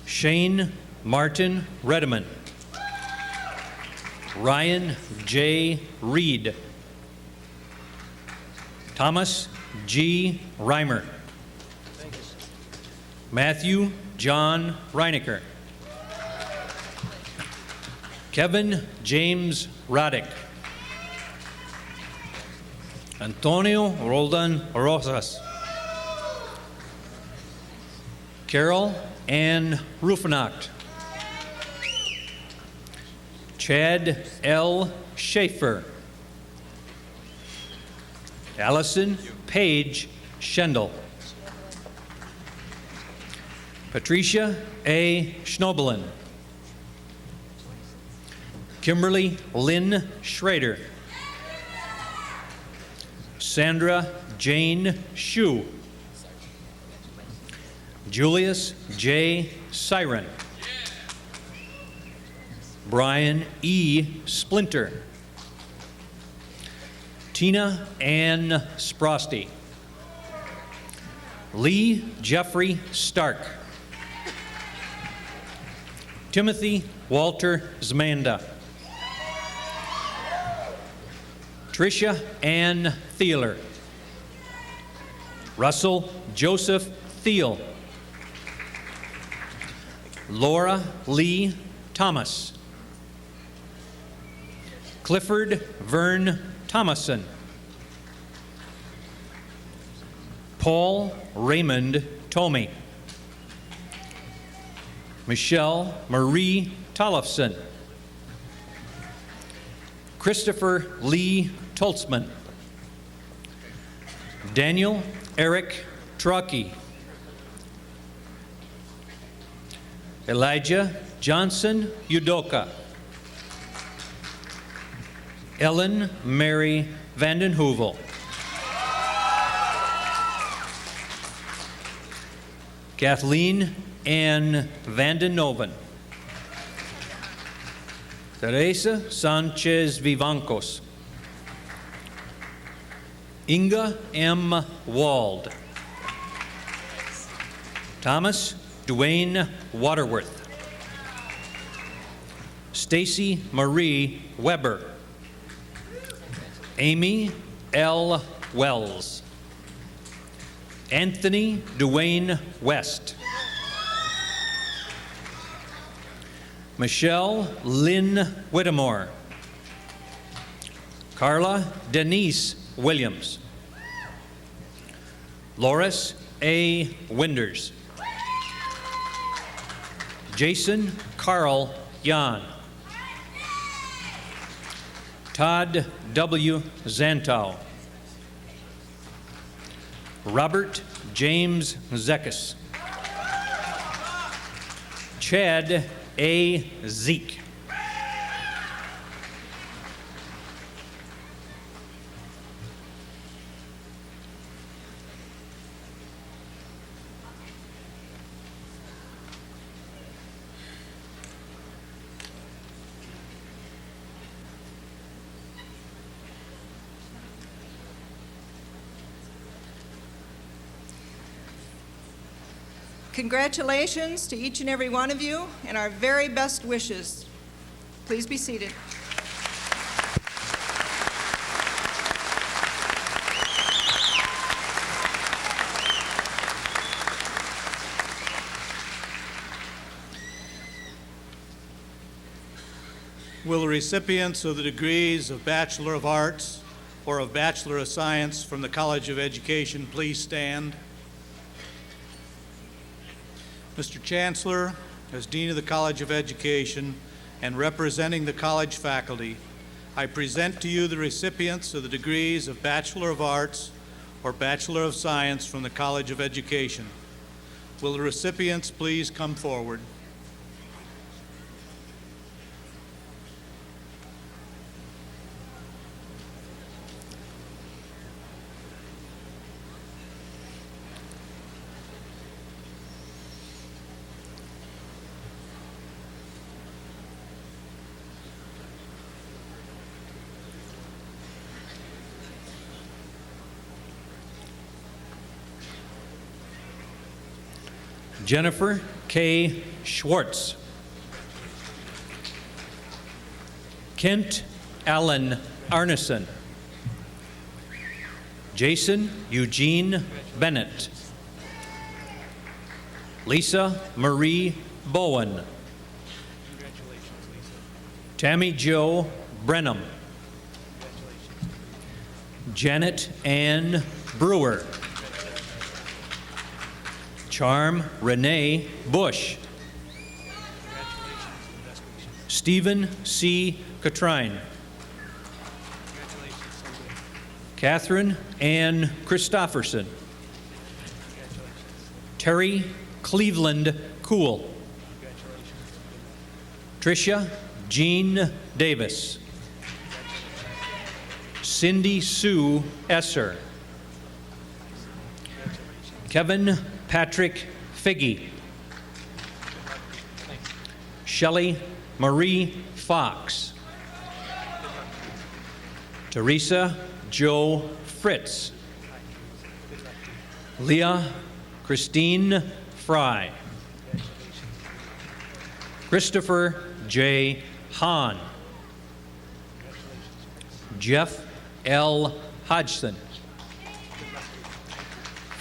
Shane Martin Redeman. Ryan J. Reed. Thomas G. Reimer. Matthew John Reinecker. Kevin James Roddick. Antonio Roldan Rosas. Carol Ann Rufenacht. Chad L. Schaefer. Allison Paige Schendel. Patricia A. Schnobelin. Kimberly Lynn Schrader. Sandra Jane Shue. Julius J. Siren. Brian E. Splinter. Tina Ann Sprosty. Lee Jeffrey Stark. Timothy Walter Zmanda. Tricia Ann Thieler. Russell Joseph Thiel. Laura Lee Thomas. Clifford Vern Thomason. Paul Raymond Tomey. Michelle Marie Tollefson. Christopher Lee Toltzman. Daniel Eric Truckee. Elijah Johnson Udoka. Ellen Mary Vanden Heuvel. Kathleen Ann Vanden Noven. Teresa Sanchez Vivancos. Inga M. Wald. Thomas Dwayne Waterworth. Stacy Marie Weber. Amy L. Wells. Anthony Dwayne West. Michelle Lynn Whittemore. Carla Denise Williams. Loris A. Winders. Jason Carl Yan. Todd W. Zantow. Robert James Zekis. Chad A. Zeke.
Congratulations to each and every one of you, and our very best wishes. Please be seated.
Will the recipients of the degrees of Bachelor of Arts or of Bachelor of Science from the College of Education please stand? Mr. Chancellor, as Dean of the College of Education and representing the college faculty, I present to you the recipients of the degrees of Bachelor of Arts or Bachelor of Science from the College of Education. Will the recipients please come forward?
Jennifer K. Schwartz. Kent Allen Arneson. Jason Eugene Bennett. Lisa Marie Bowen. Tammy Jo Brenham. Janet Ann Brewer. Charm Renee Bush. Stephen C. Catrine. Catherine Ann Christofferson. Terry Cleveland Cool. Tricia Jean Davis. Cindy Sue Esser. Kevin Patrick Figge. Shelley Marie Fox. Teresa Jo Fritz. Leah Christine Fry. Christopher J. Hahn. Jeff L. Hodgson.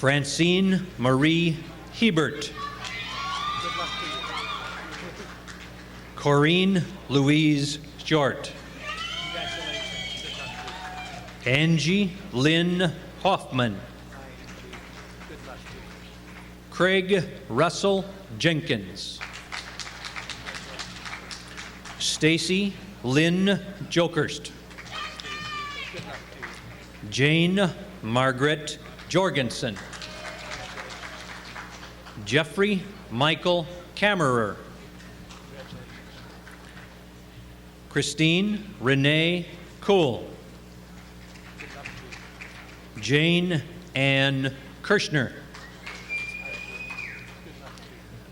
Francine Marie Hebert. Corinne Louise Short. Angie Lynn Hoffman. Craig Russell Jenkins. Stacy Lynn Jokerst. Jane Margaret Jorgensen. Jeffrey Michael Kammerer. Christine Renee Cool. Jane Ann Kirschner.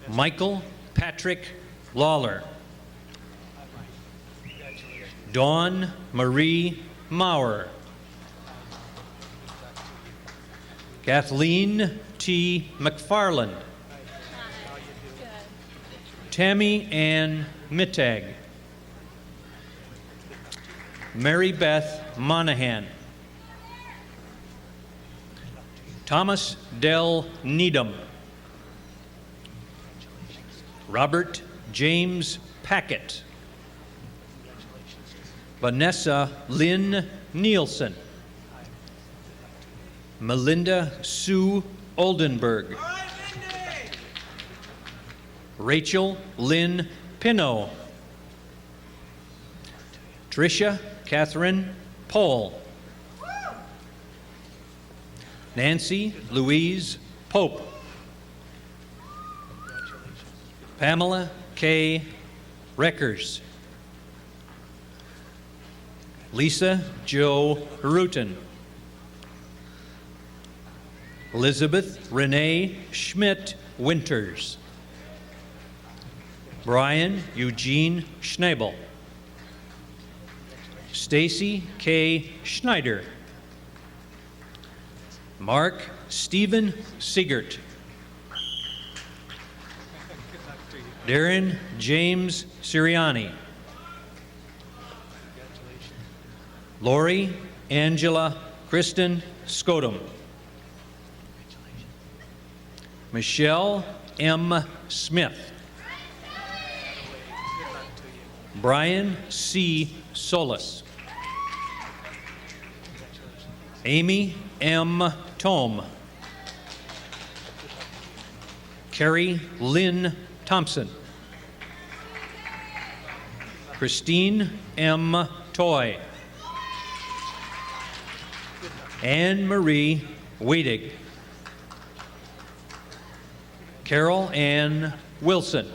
Michael Patrick Lawler. Dawn Marie Maurer. Kathleen T. McFarland. Tammy Ann Mittag. Mary Beth Monahan. Thomas Dell Needham. Robert James Packett. Vanessa Lynn Nielsen. Melinda Sue Oldenburg. Rachel Lynn Pino. Tricia Catherine Pohl. Nancy Louise Pope. Pamela K. Reckers. Lisa Jo Rutten. Elizabeth Renee Schmidt Winters. Brian Eugene Schnabel. Stacy K. Schneider. Mark Stephen Siegert. Darren James Siriani. Lori Angela Kristen Scotum. Michelle M. Smith. Brian C. Solis. Amy M. Tome. Carrie Lynn Thompson. Christine M. Toy. Anne Marie Weidig. Carol Ann Wilson.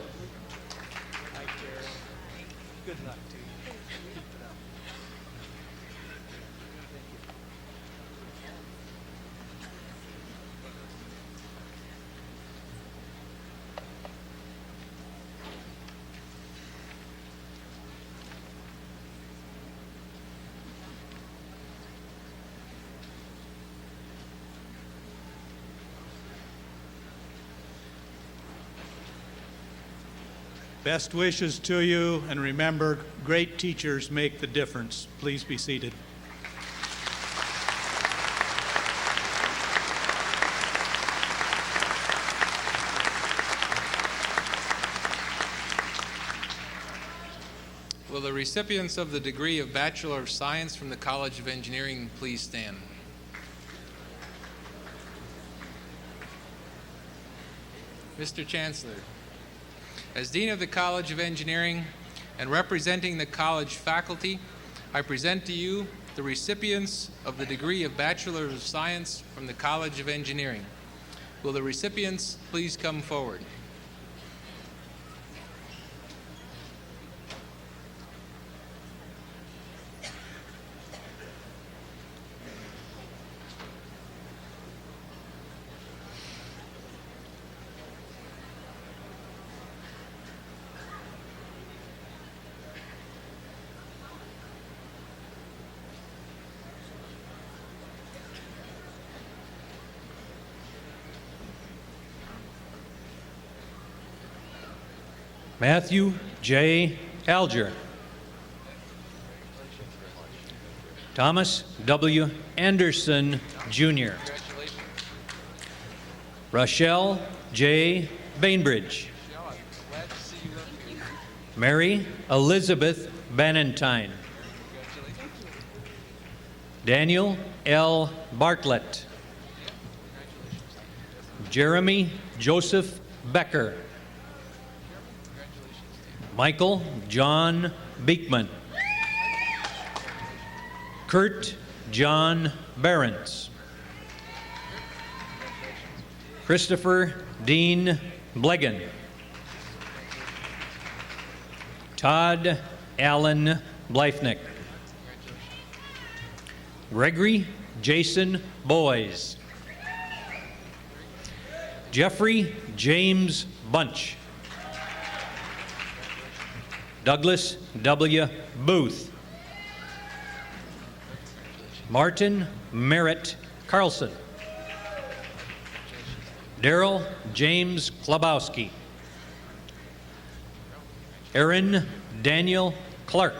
Best wishes to you, and remember, great teachers make the difference. Please be seated.
Will the recipients of the degree of Bachelor of Science from the College of Engineering please stand? Mr. Chancellor, as Dean of the College of Engineering and representing the college faculty, I present to you the recipients of the degree of Bachelor of Science from the College of Engineering. Will the recipients please come forward?
Matthew J. Alger. Thomas W. Anderson, Jr. Rochelle J. Bainbridge. Mary Elizabeth Banentine. Daniel L. Bartlett. Jeremy Joseph Becker. Michael John Beekman. Kurt John Behrens. Christopher Dean Blegan. Todd Allen Bleifnick. Gregory Jason Boys. Jeffrey James Bunch. Douglas W. Booth. Martin Merritt Carlson. Daryl James Klabowski. Aaron Daniel Clark.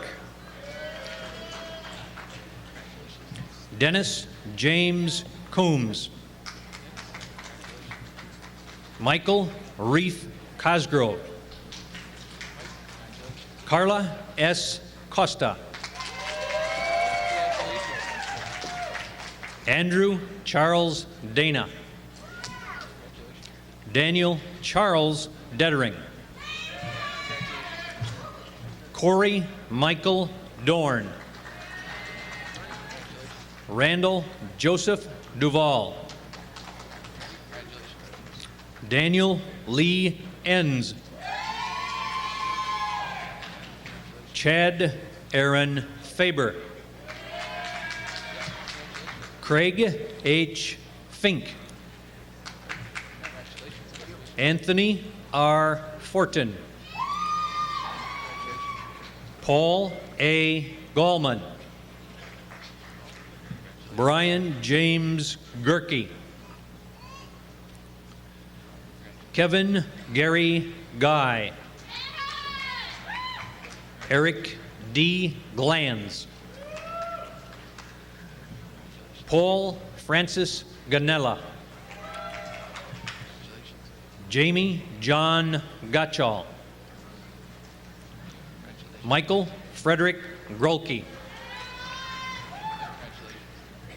Dennis James Coombs. Michael Reef Cosgrove. Carla S. Costa. Andrew Charles Dana. Daniel Charles Dettering. Corey Michael Dorn. Randall Joseph Duval. Daniel Lee Enns. Chad Aaron Faber. Craig H. Fink. Anthony R. Fortin. Paul A. Gallman. Brian James Gerke. Kevin Gary Guy. Eric D. Glanz. Paul Francis Ganella. Jamie John Gottschall. Michael Frederick Grolke.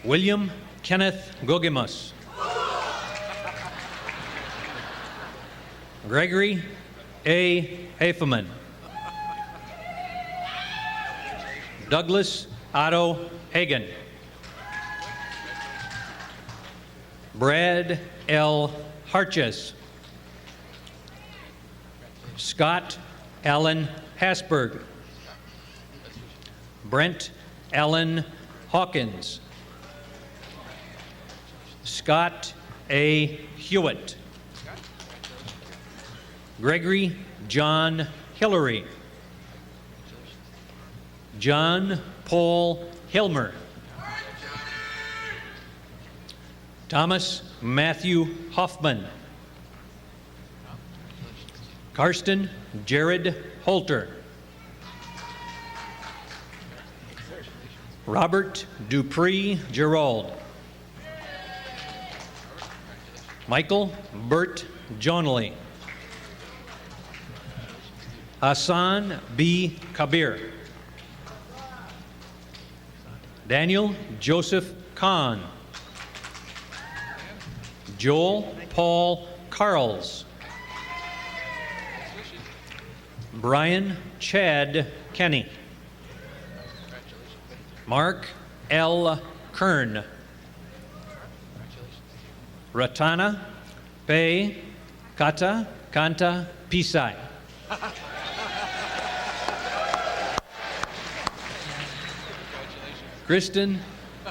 William Kenneth Gogimus. Gregory A. Haferman. Douglas Otto Hagan. Brad L. Harches. Scott Allen Hasberg. Brent Allen Hawkins. Scott A. Hewitt. Gregory John Hillary. John Paul Hilmer. Thomas Matthew Hoffman. Karsten Jared Holter. Robert Dupree Gerald. Michael Burt Jonley. Hassan B. Kabir. Daniel Joseph Kahn. Joel Paul Carls. Brian Chad Kenny. Mark L. Kern. Ratana Pe Kata Kanta Pisai. Kristen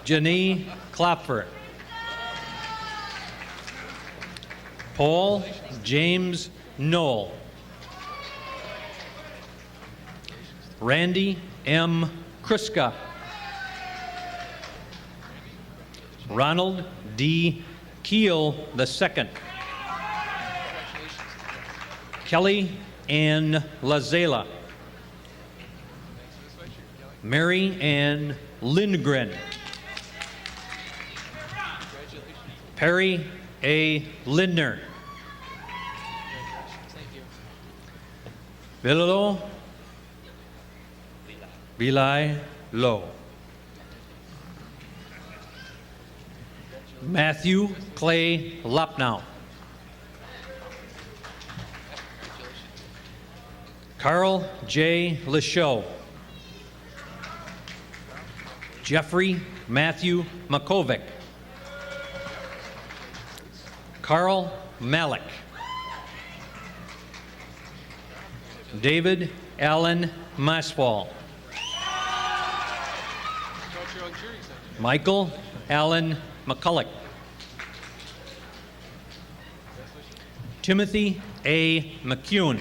Janie Klopfer. Paul James Knoll. Randy M. Kruska. Ronald D. Keel II. Kelly Ann Lazela. Mary Ann Lindgren. Perry A. Lindner. Bilalo Bilai Low. Matthew Clay Lopnow. Carl J. Leshow. Jeffrey Matthew Makovic. Carl Malik. David Allen Maswal. Michael Allen McCulloch. Timothy A. McCune.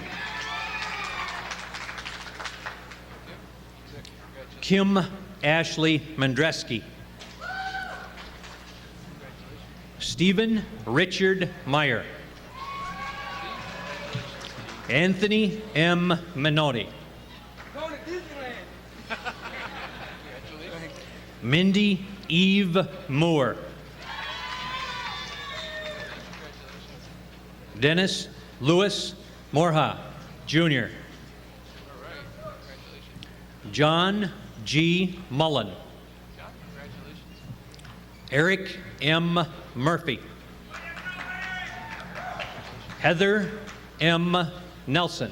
Kim Ashley Mandreski. Stephen Richard Meyer. Anthony M. Minotti. Mindy Eve Moore. Dennis Lewis Morha, Jr. John G. Mullen. Eric M. Murphy. Heather M. Nelson.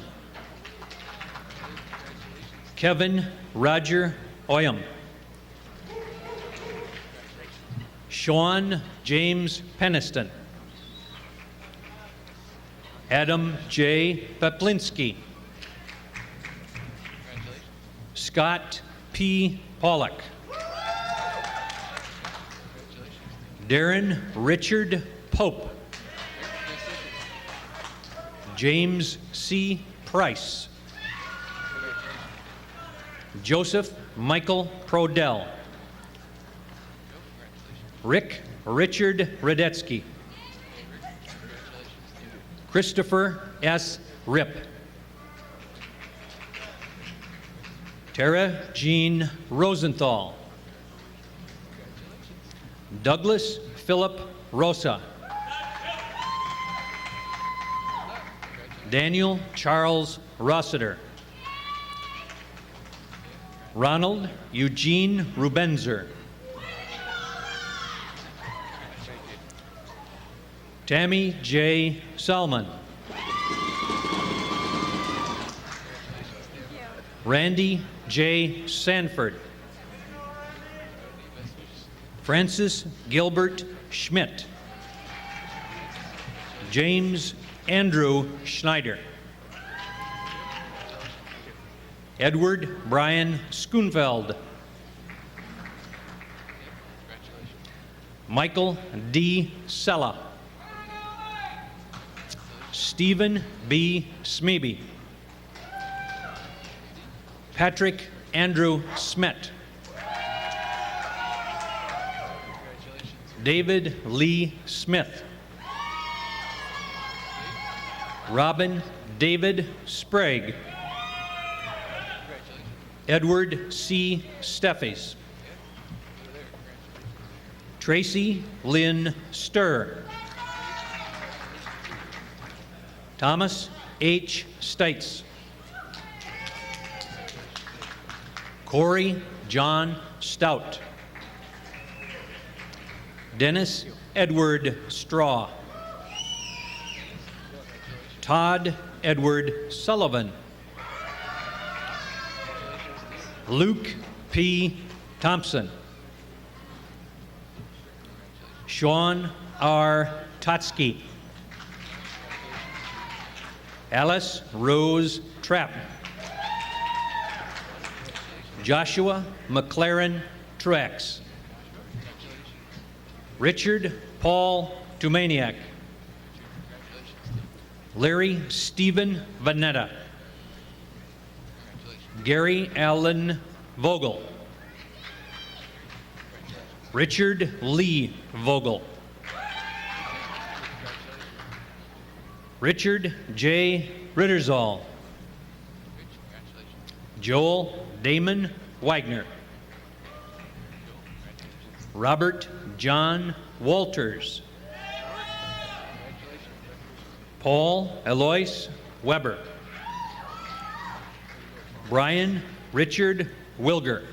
Kevin Roger Oyam. Sean James Peniston. Adam J. Peplinski. Scott P. Pollock. Darren Richard Pope. James C. Price. Joseph Michael Prodell. Rick Richard Radetsky. Christopher S. Ripp. Tara Jean Rosenthal. Douglas Philip Rosa. Daniel Charles Rossiter. Ronald Eugene Rubenzer. Tammy J. Salmon. Randy J. Sanford. Francis Gilbert Schmidt. James Andrew Schneider. Edward Brian Schoonfeld. Michael D. Sella. Stephen B. Smeby. Patrick Andrew Smet. David Lee Smith. Robin David Sprague. Edward C. Steffes. Tracy Lynn Sturr. Thomas H. Stites. Corey John Stout. Dennis Edward Straw. Todd Edward Sullivan. Luke P. Thompson. Sean R. Totsky. Alice Rose Trapp. Joshua McLaren Truex. Richard Paul Tumaniak. Larry Stephen Vanetta. Gary Allen Vogel. Richard Lee Vogel. Richard J. Ritterzall. Joel Damon Wagner. Robert John Walters. Paul Alois Weber. Brian Richard Wilger.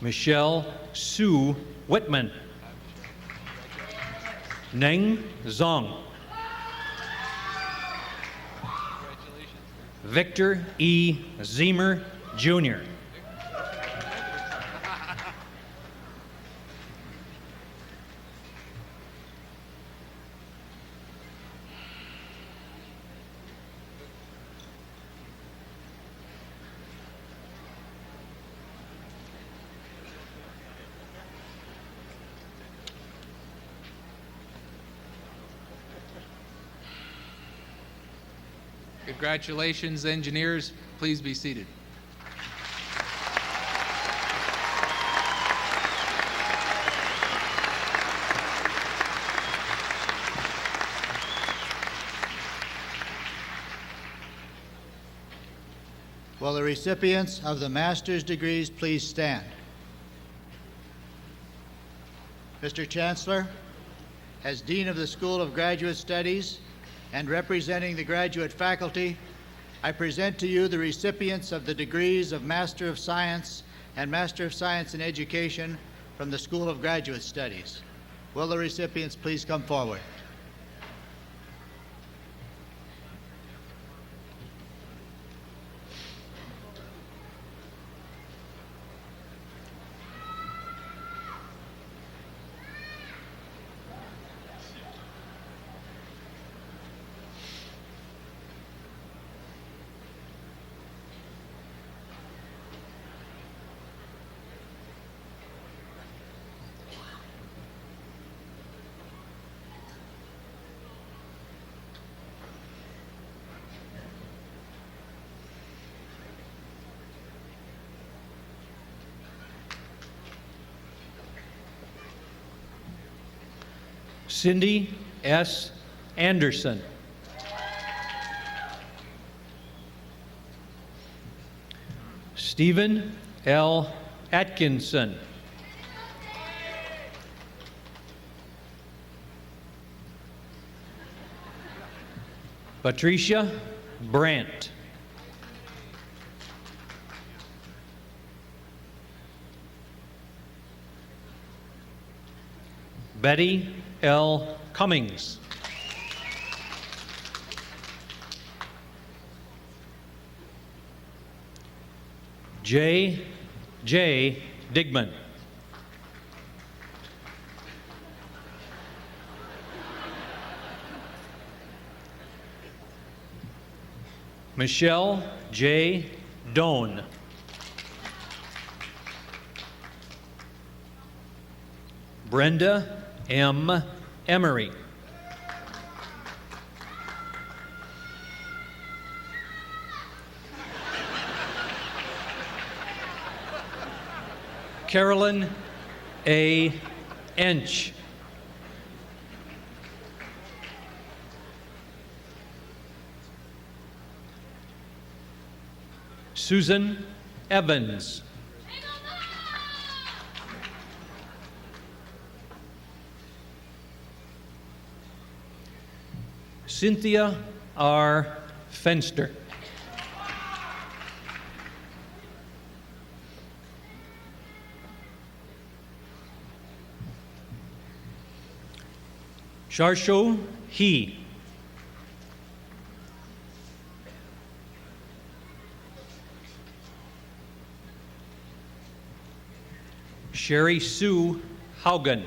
Michelle Sue Whitman. Neng Zong. Victor E. Zemer, Jr.
Congratulations, engineers. Please be seated.
Will the recipients of the master's degrees please stand? Mr. Chancellor, as Dean of the School of Graduate Studies and representing the graduate faculty, I present to you the recipients of the degrees of Master of Science and Master of Science in Education from the School of Graduate Studies. Will the recipients please come forward?
Cindy S. Anderson. Stephen L. Atkinson. Patricia Brandt. Betty L. Cummings. J. Digman. Michelle J. Doan. Brenda M. Emery. Carolyn A. Ench. Susan Evans. Cynthia R. Fenster. Sharsho He. Sherry Sue Haugen.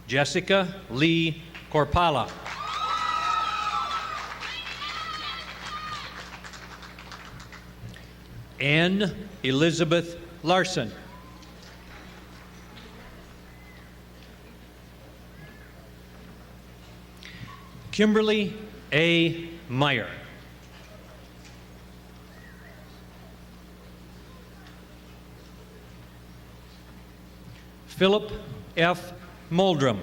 Jessica Lee Korpala. Anne Elizabeth Larson. Kimberly A. Meyer. Philip F. Muldrum.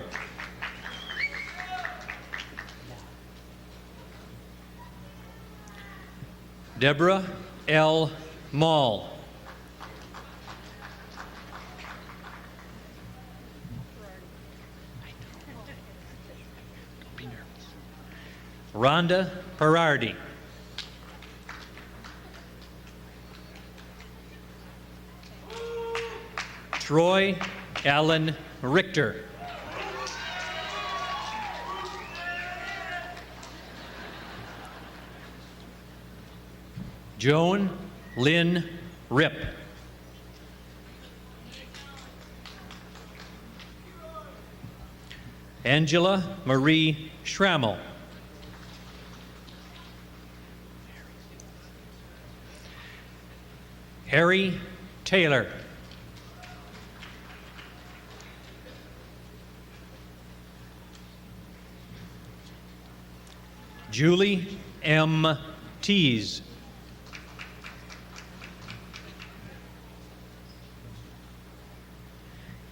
Deborah L. Mall. Rhonda Perardi. Troy Allen Richter. Joan Lynn Rip. Angela Marie Schrammel. Harry Taylor. Julie M. Tees.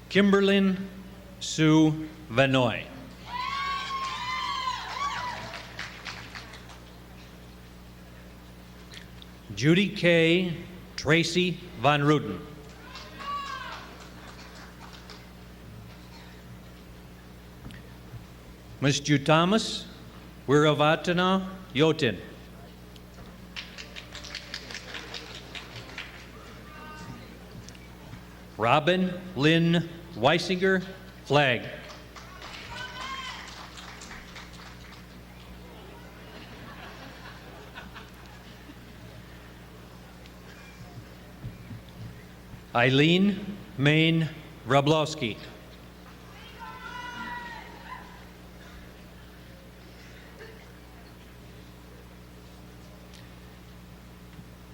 Kimberlyn Sue Vanoy. Judy K. Tracy Van Ruten. Ms. Ju Thomas Wiravatana Yotin. Robin Lynn Weisinger Flag. Eileen Main Wroblowski.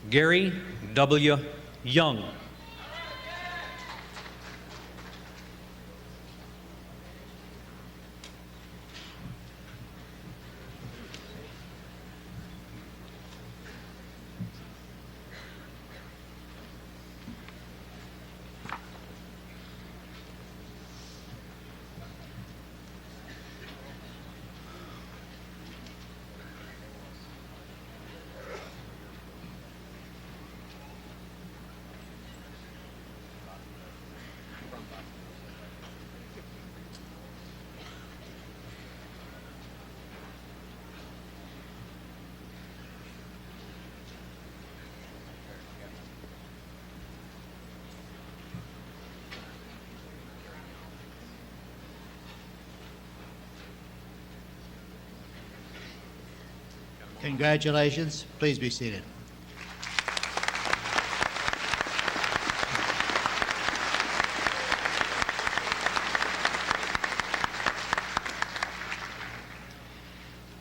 Gary W. Young.
Congratulations. Please be seated.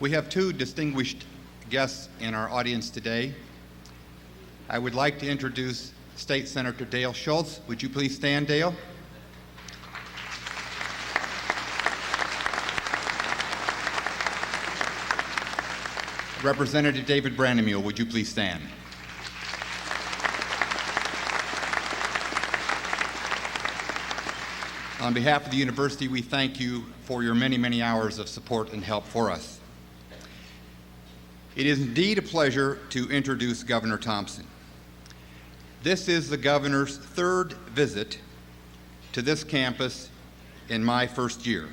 We have two distinguished guests in our audience today. I would like to introduce State Senator Dale Schultz. Would you please stand, Dale? Representative David Brandemule, would you please stand? On behalf of the university, we thank you for your many, many hours of support and help for us. It is indeed a pleasure to introduce Governor Thompson. This is the governor's third visit to this campus in my first year.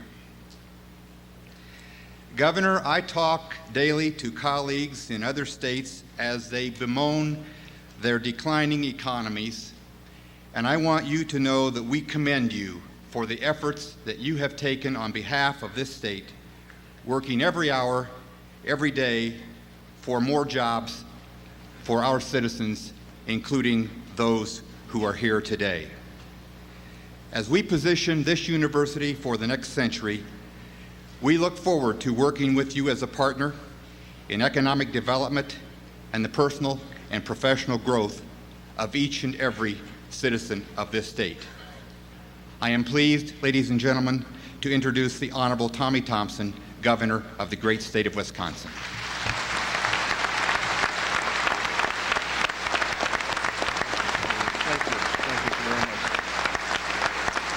Governor, I talk daily to colleagues in other states as they bemoan their declining economies, and I want you to know that we commend you for the efforts that you have taken on behalf of this state, working every hour, every day, for more jobs for our citizens, including those who are here today. As we position this university for the next century, we look forward to working with you as a partner in economic development and the personal and professional growth of each and every citizen of this state. I am pleased, ladies and gentlemen, to introduce the Honorable Tommy Thompson, Governor of the great state of Wisconsin.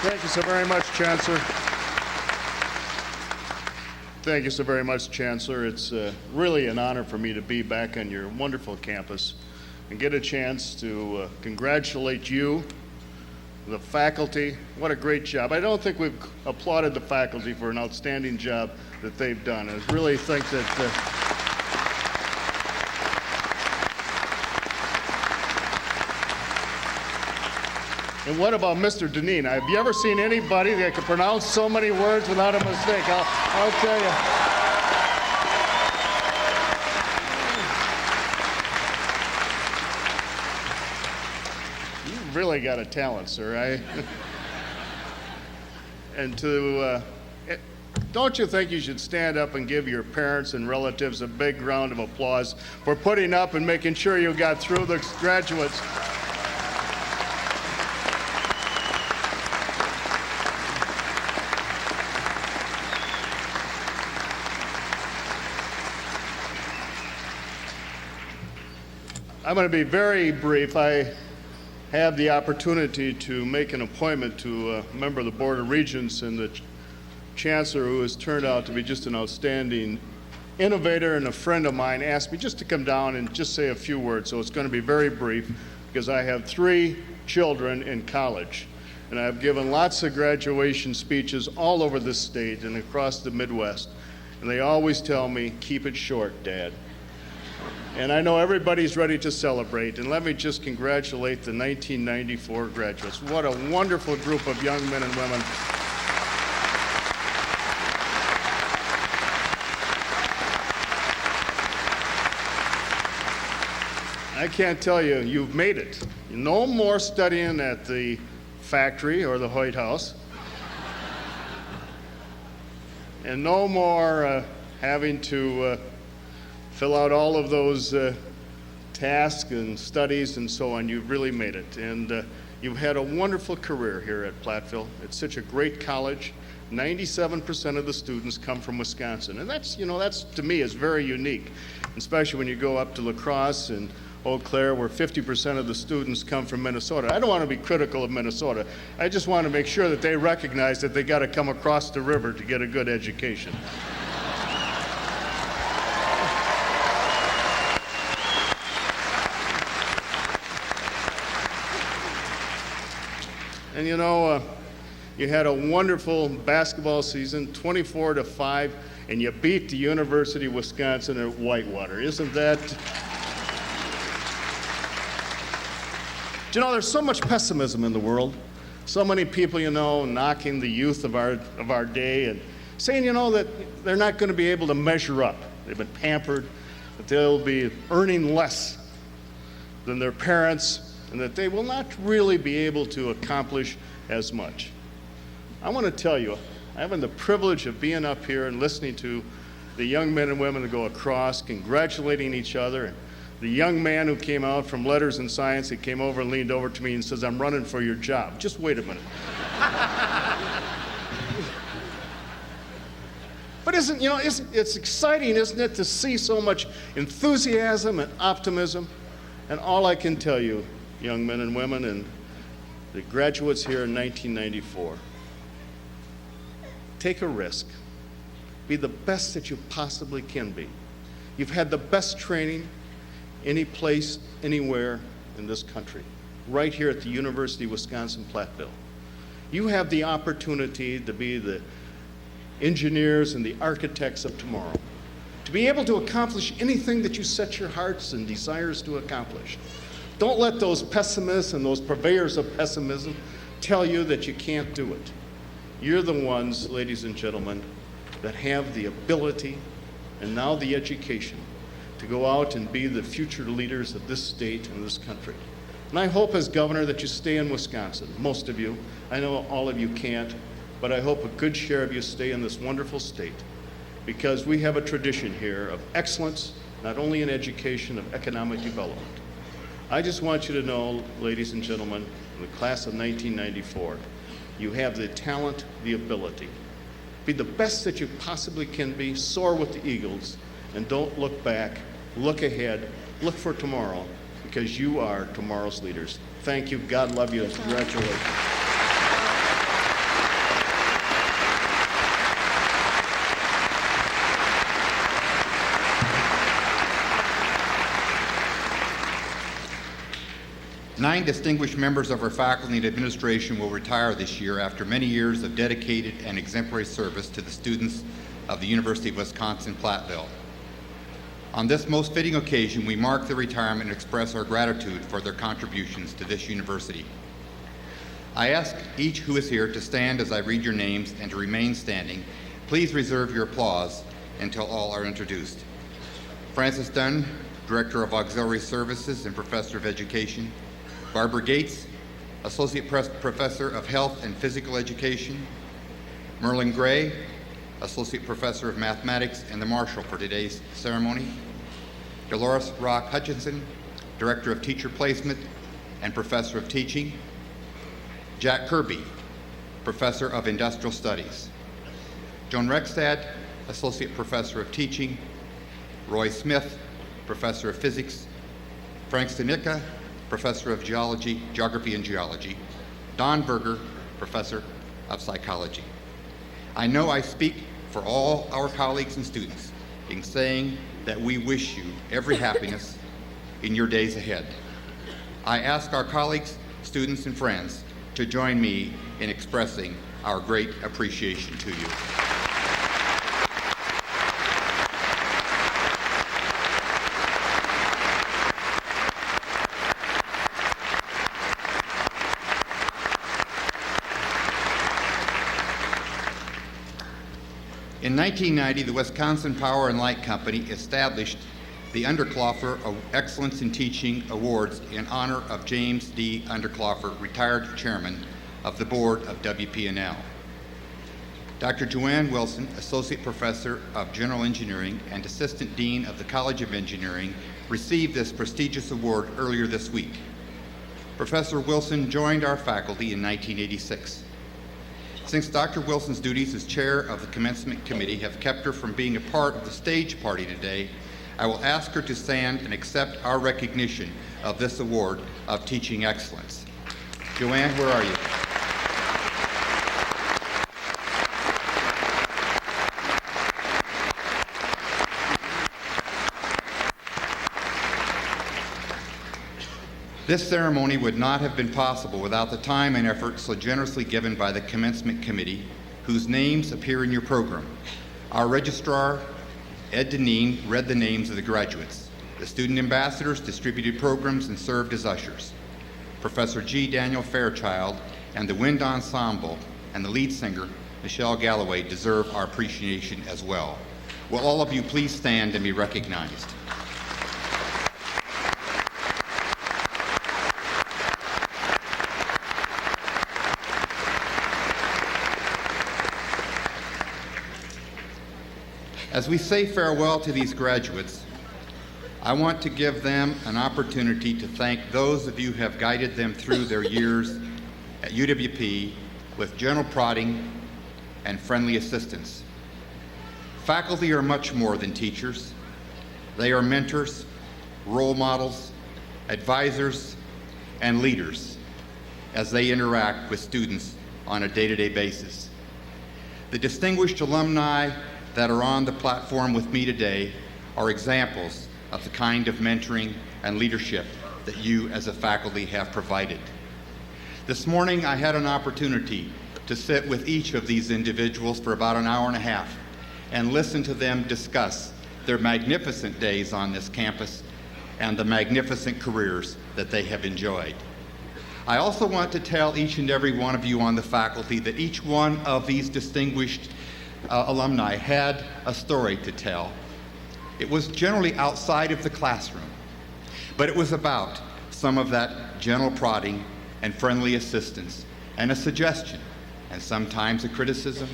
Thank you so very much, Chancellor. Thank you so very much, Chancellor. It's really an honor for me to be back on your wonderful campus and get a chance to congratulate you, the faculty. What a great job. I don't think we've applauded the faculty for an outstanding job that they've done. I really think that and what about Mr. Deneen? Have you ever seen anybody that can pronounce so many words without a mistake? I'll tell you. You really got a talent, sir. Don't you think you should stand up and give your parents and relatives a big round of applause for putting up and making sure you got through the graduates? I'm going to be very brief. I have the opportunity to make an appointment to a member of the Board of Regents and the Chancellor, who has turned out to be just an outstanding innovator and a friend of mine, asked me just to come down and just say a few words. So it's going to be very brief because I have 3 children in college. And I've given lots of graduation speeches all over this state and across the Midwest. And they always tell me, keep it short, Dad. And I know everybody's ready to celebrate, and let me just congratulate the 1994 graduates. What a wonderful group of young men and women. I can't tell you, you've made it. No more studying at the factory or the White House, and no more having to fill out all of those tasks and studies and so on. You've really made it. And you've had a wonderful career here at Platteville. It's such a great college. 97% of the students come from Wisconsin. And that's, that's to me is very unique, especially when you go up to La Crosse and Eau Claire, where 50% of the students come from Minnesota. I don't want to be critical of Minnesota. I just want to make sure that they recognize that they got to come across the river to get a good education. And you had a wonderful basketball season, 24-5, and you beat the University of Wisconsin at Whitewater. Isn't that? There's so much pessimism in the world. So many people, knocking the youth of our day and saying, that they're not going to be able to measure up. They've been pampered. that they'll be earning less than their parents and that they will not really be able to accomplish as much. I want to tell you, having the privilege of being up here and listening to the young men and women that go across, congratulating each other, and the young man who came out from Letters and Science, he came over and leaned over to me and says, "I'm running for your job." Just wait a minute. But it's exciting, isn't it, to see so much enthusiasm and optimism? And all I can tell you, young men and women and the graduates here in 1994, take a risk. Be the best that you possibly can be. You've had the best training any place, anywhere in this country, right here at the University of Wisconsin-Platteville. You have the opportunity to be the engineers and the architects of tomorrow, to be able to accomplish anything that you set your hearts and desires to accomplish. Don't let those pessimists and those purveyors of pessimism tell you that you can't do it. You're the ones, ladies and gentlemen, that have the ability and now the education to go out and be the future leaders of this state and this country. And I hope as governor that you stay in Wisconsin, most of you. I know all of you can't, but I hope a good share of you stay in this wonderful state, because we have a tradition here of excellence, not only in education, of economic development. I just want you to know, ladies and gentlemen, in the class of 1994, you have the talent, the ability. Be the best that you possibly can be, soar with the eagles, and don't look back, look ahead, look for tomorrow, because you are tomorrow's leaders. Thank you, God love you, and congratulations.
Nine distinguished members of our faculty and administration will retire this year after many years of dedicated and exemplary service to the students of the University of Wisconsin-Platteville. On this most fitting occasion, we mark their retirement and express our gratitude for their contributions to this university. I ask each who is here to stand as I read your names and to remain standing. Please reserve your applause until all are introduced. Francis Dunn, Director of Auxiliary Services and Professor of Education. Barbara Gates, Associate Professor of Health and Physical Education. Merlin Gray, Associate Professor of Mathematics and the Marshal for today's ceremony. Dolores Rock Hutchinson, Director of Teacher Placement and Professor of Teaching. Jack Kirby, Professor of Industrial Studies. Joan Rekstad, Associate Professor of Teaching. Roy Smith, Professor of Physics. Frank Stanica, Professor of Geography and Geology. Don Berger, Professor of Psychology. I know I speak for all our colleagues and students in saying that we wish you every happiness in your days ahead. I ask our colleagues, students, and friends to join me in expressing our great appreciation to you. In 1990, the Wisconsin Power and Light Company established the Underkloffer Excellence in Teaching Awards in honor of James D. Underkloffer, retired chairman of the board of WP&L. Dr. Joanne Wilson, Associate Professor of General Engineering and Assistant Dean of the College of Engineering, received this prestigious award earlier this week. Professor Wilson joined our faculty in 1986. Since Dr. Wilson's duties as chair of the Commencement Committee have kept her from being a part of the stage party today, I will ask her to stand and accept our recognition of this award of teaching excellence. Joanne, where are you? This ceremony would not have been possible without the time and effort so generously given by the Commencement Committee, whose names appear in your program. Our registrar, Ed Deneen, read the names of the graduates. The student ambassadors distributed programs and served as ushers. Professor G. Daniel Fairchild and the Wind Ensemble and the lead singer, Michelle Galloway, deserve our appreciation as well. Will all of you please stand and be recognized? As we say farewell to these graduates, I want to give them an opportunity to thank those of you who have guided them through their years at UWP with gentle prodding and friendly assistance. Faculty are much more than teachers. They are mentors, role models, advisors, and leaders as they interact with students on a day-to-day basis. The distinguished alumni that are on the platform with me today are examples of the kind of mentoring and leadership that you as a faculty have provided. This morning I had an opportunity to sit with each of these individuals for about an hour and a half and listen to them discuss their magnificent days on this campus and the magnificent careers that they have enjoyed. I also want to tell each and every one of you on the faculty that each one of these distinguished alumni had a story to tell. It was generally outside of the classroom, but it was about some of that gentle prodding and friendly assistance and a suggestion, and sometimes a criticism,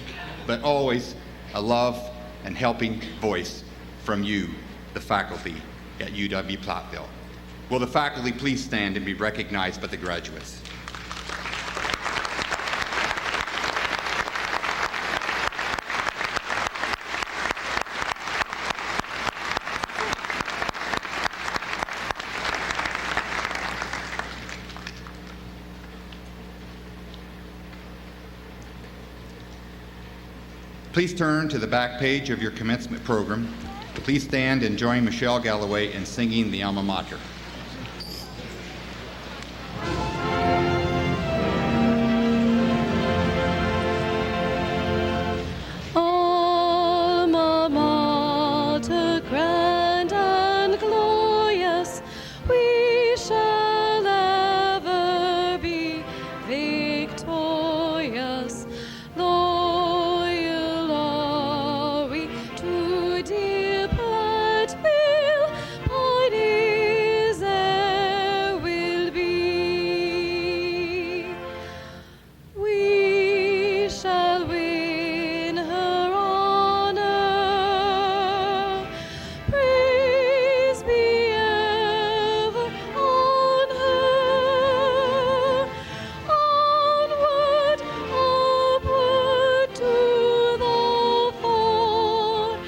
but always a love and helping voice from you, the faculty at UW-Platteville. Will the faculty please stand and be recognized by the graduates? Please turn to the back page of your commencement program. Please stand and join Michelle Galloway in singing the alma mater.
Alma mater, grand and glorious, we shall ever be victorious. Loyal are we to dear Platteville, pioneers e'er will be. We shall win her honor. Praise be ever on her. Onward, upward to the fore.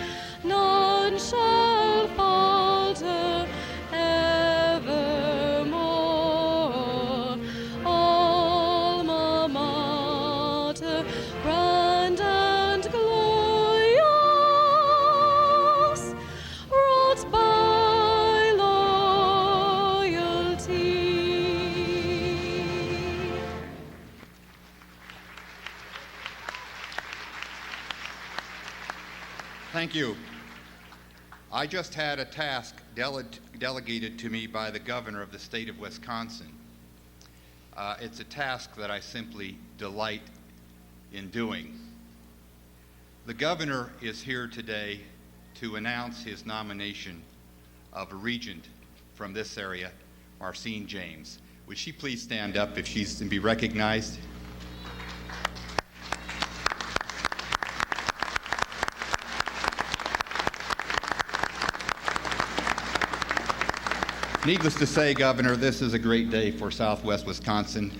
None shall falter evermore. Alma mater, grand and glorious, wrought by loyalty.
Thank you. I just had a task delegated to me by the governor of the state of Wisconsin. It's a task that I simply delight in doing. The governor is here today to announce his nomination of a regent from this area, Marcine James. Would she please stand up if she's to be recognized? Needless to say, Governor, this is a great day for Southwest Wisconsin,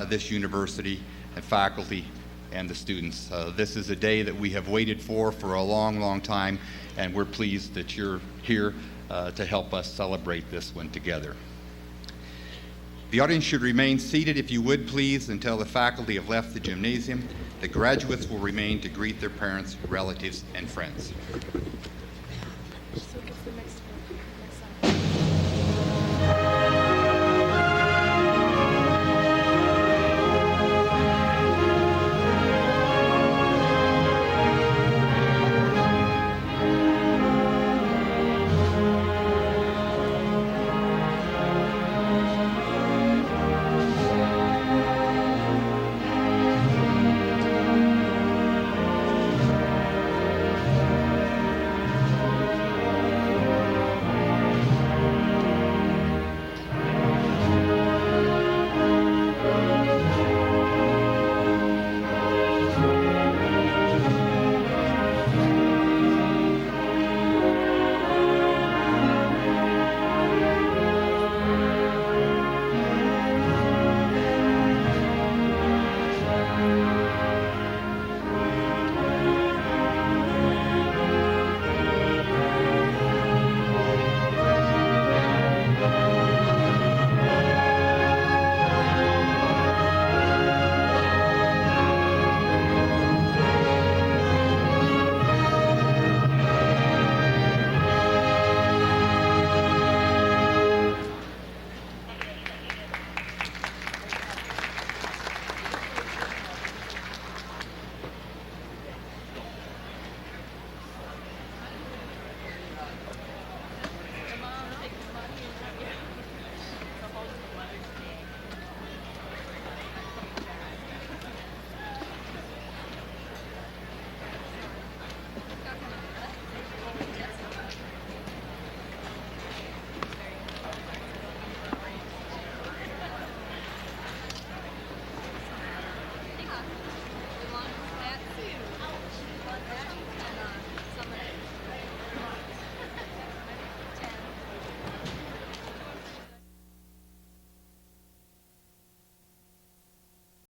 this university and faculty and the students. This is a day that we have waited for a long, long time, and we're pleased that you're here to help us celebrate this one together. The audience should remain seated, if you would please, until the faculty have left the gymnasium. The graduates will remain to greet their parents, relatives, and friends.
So what's the next one?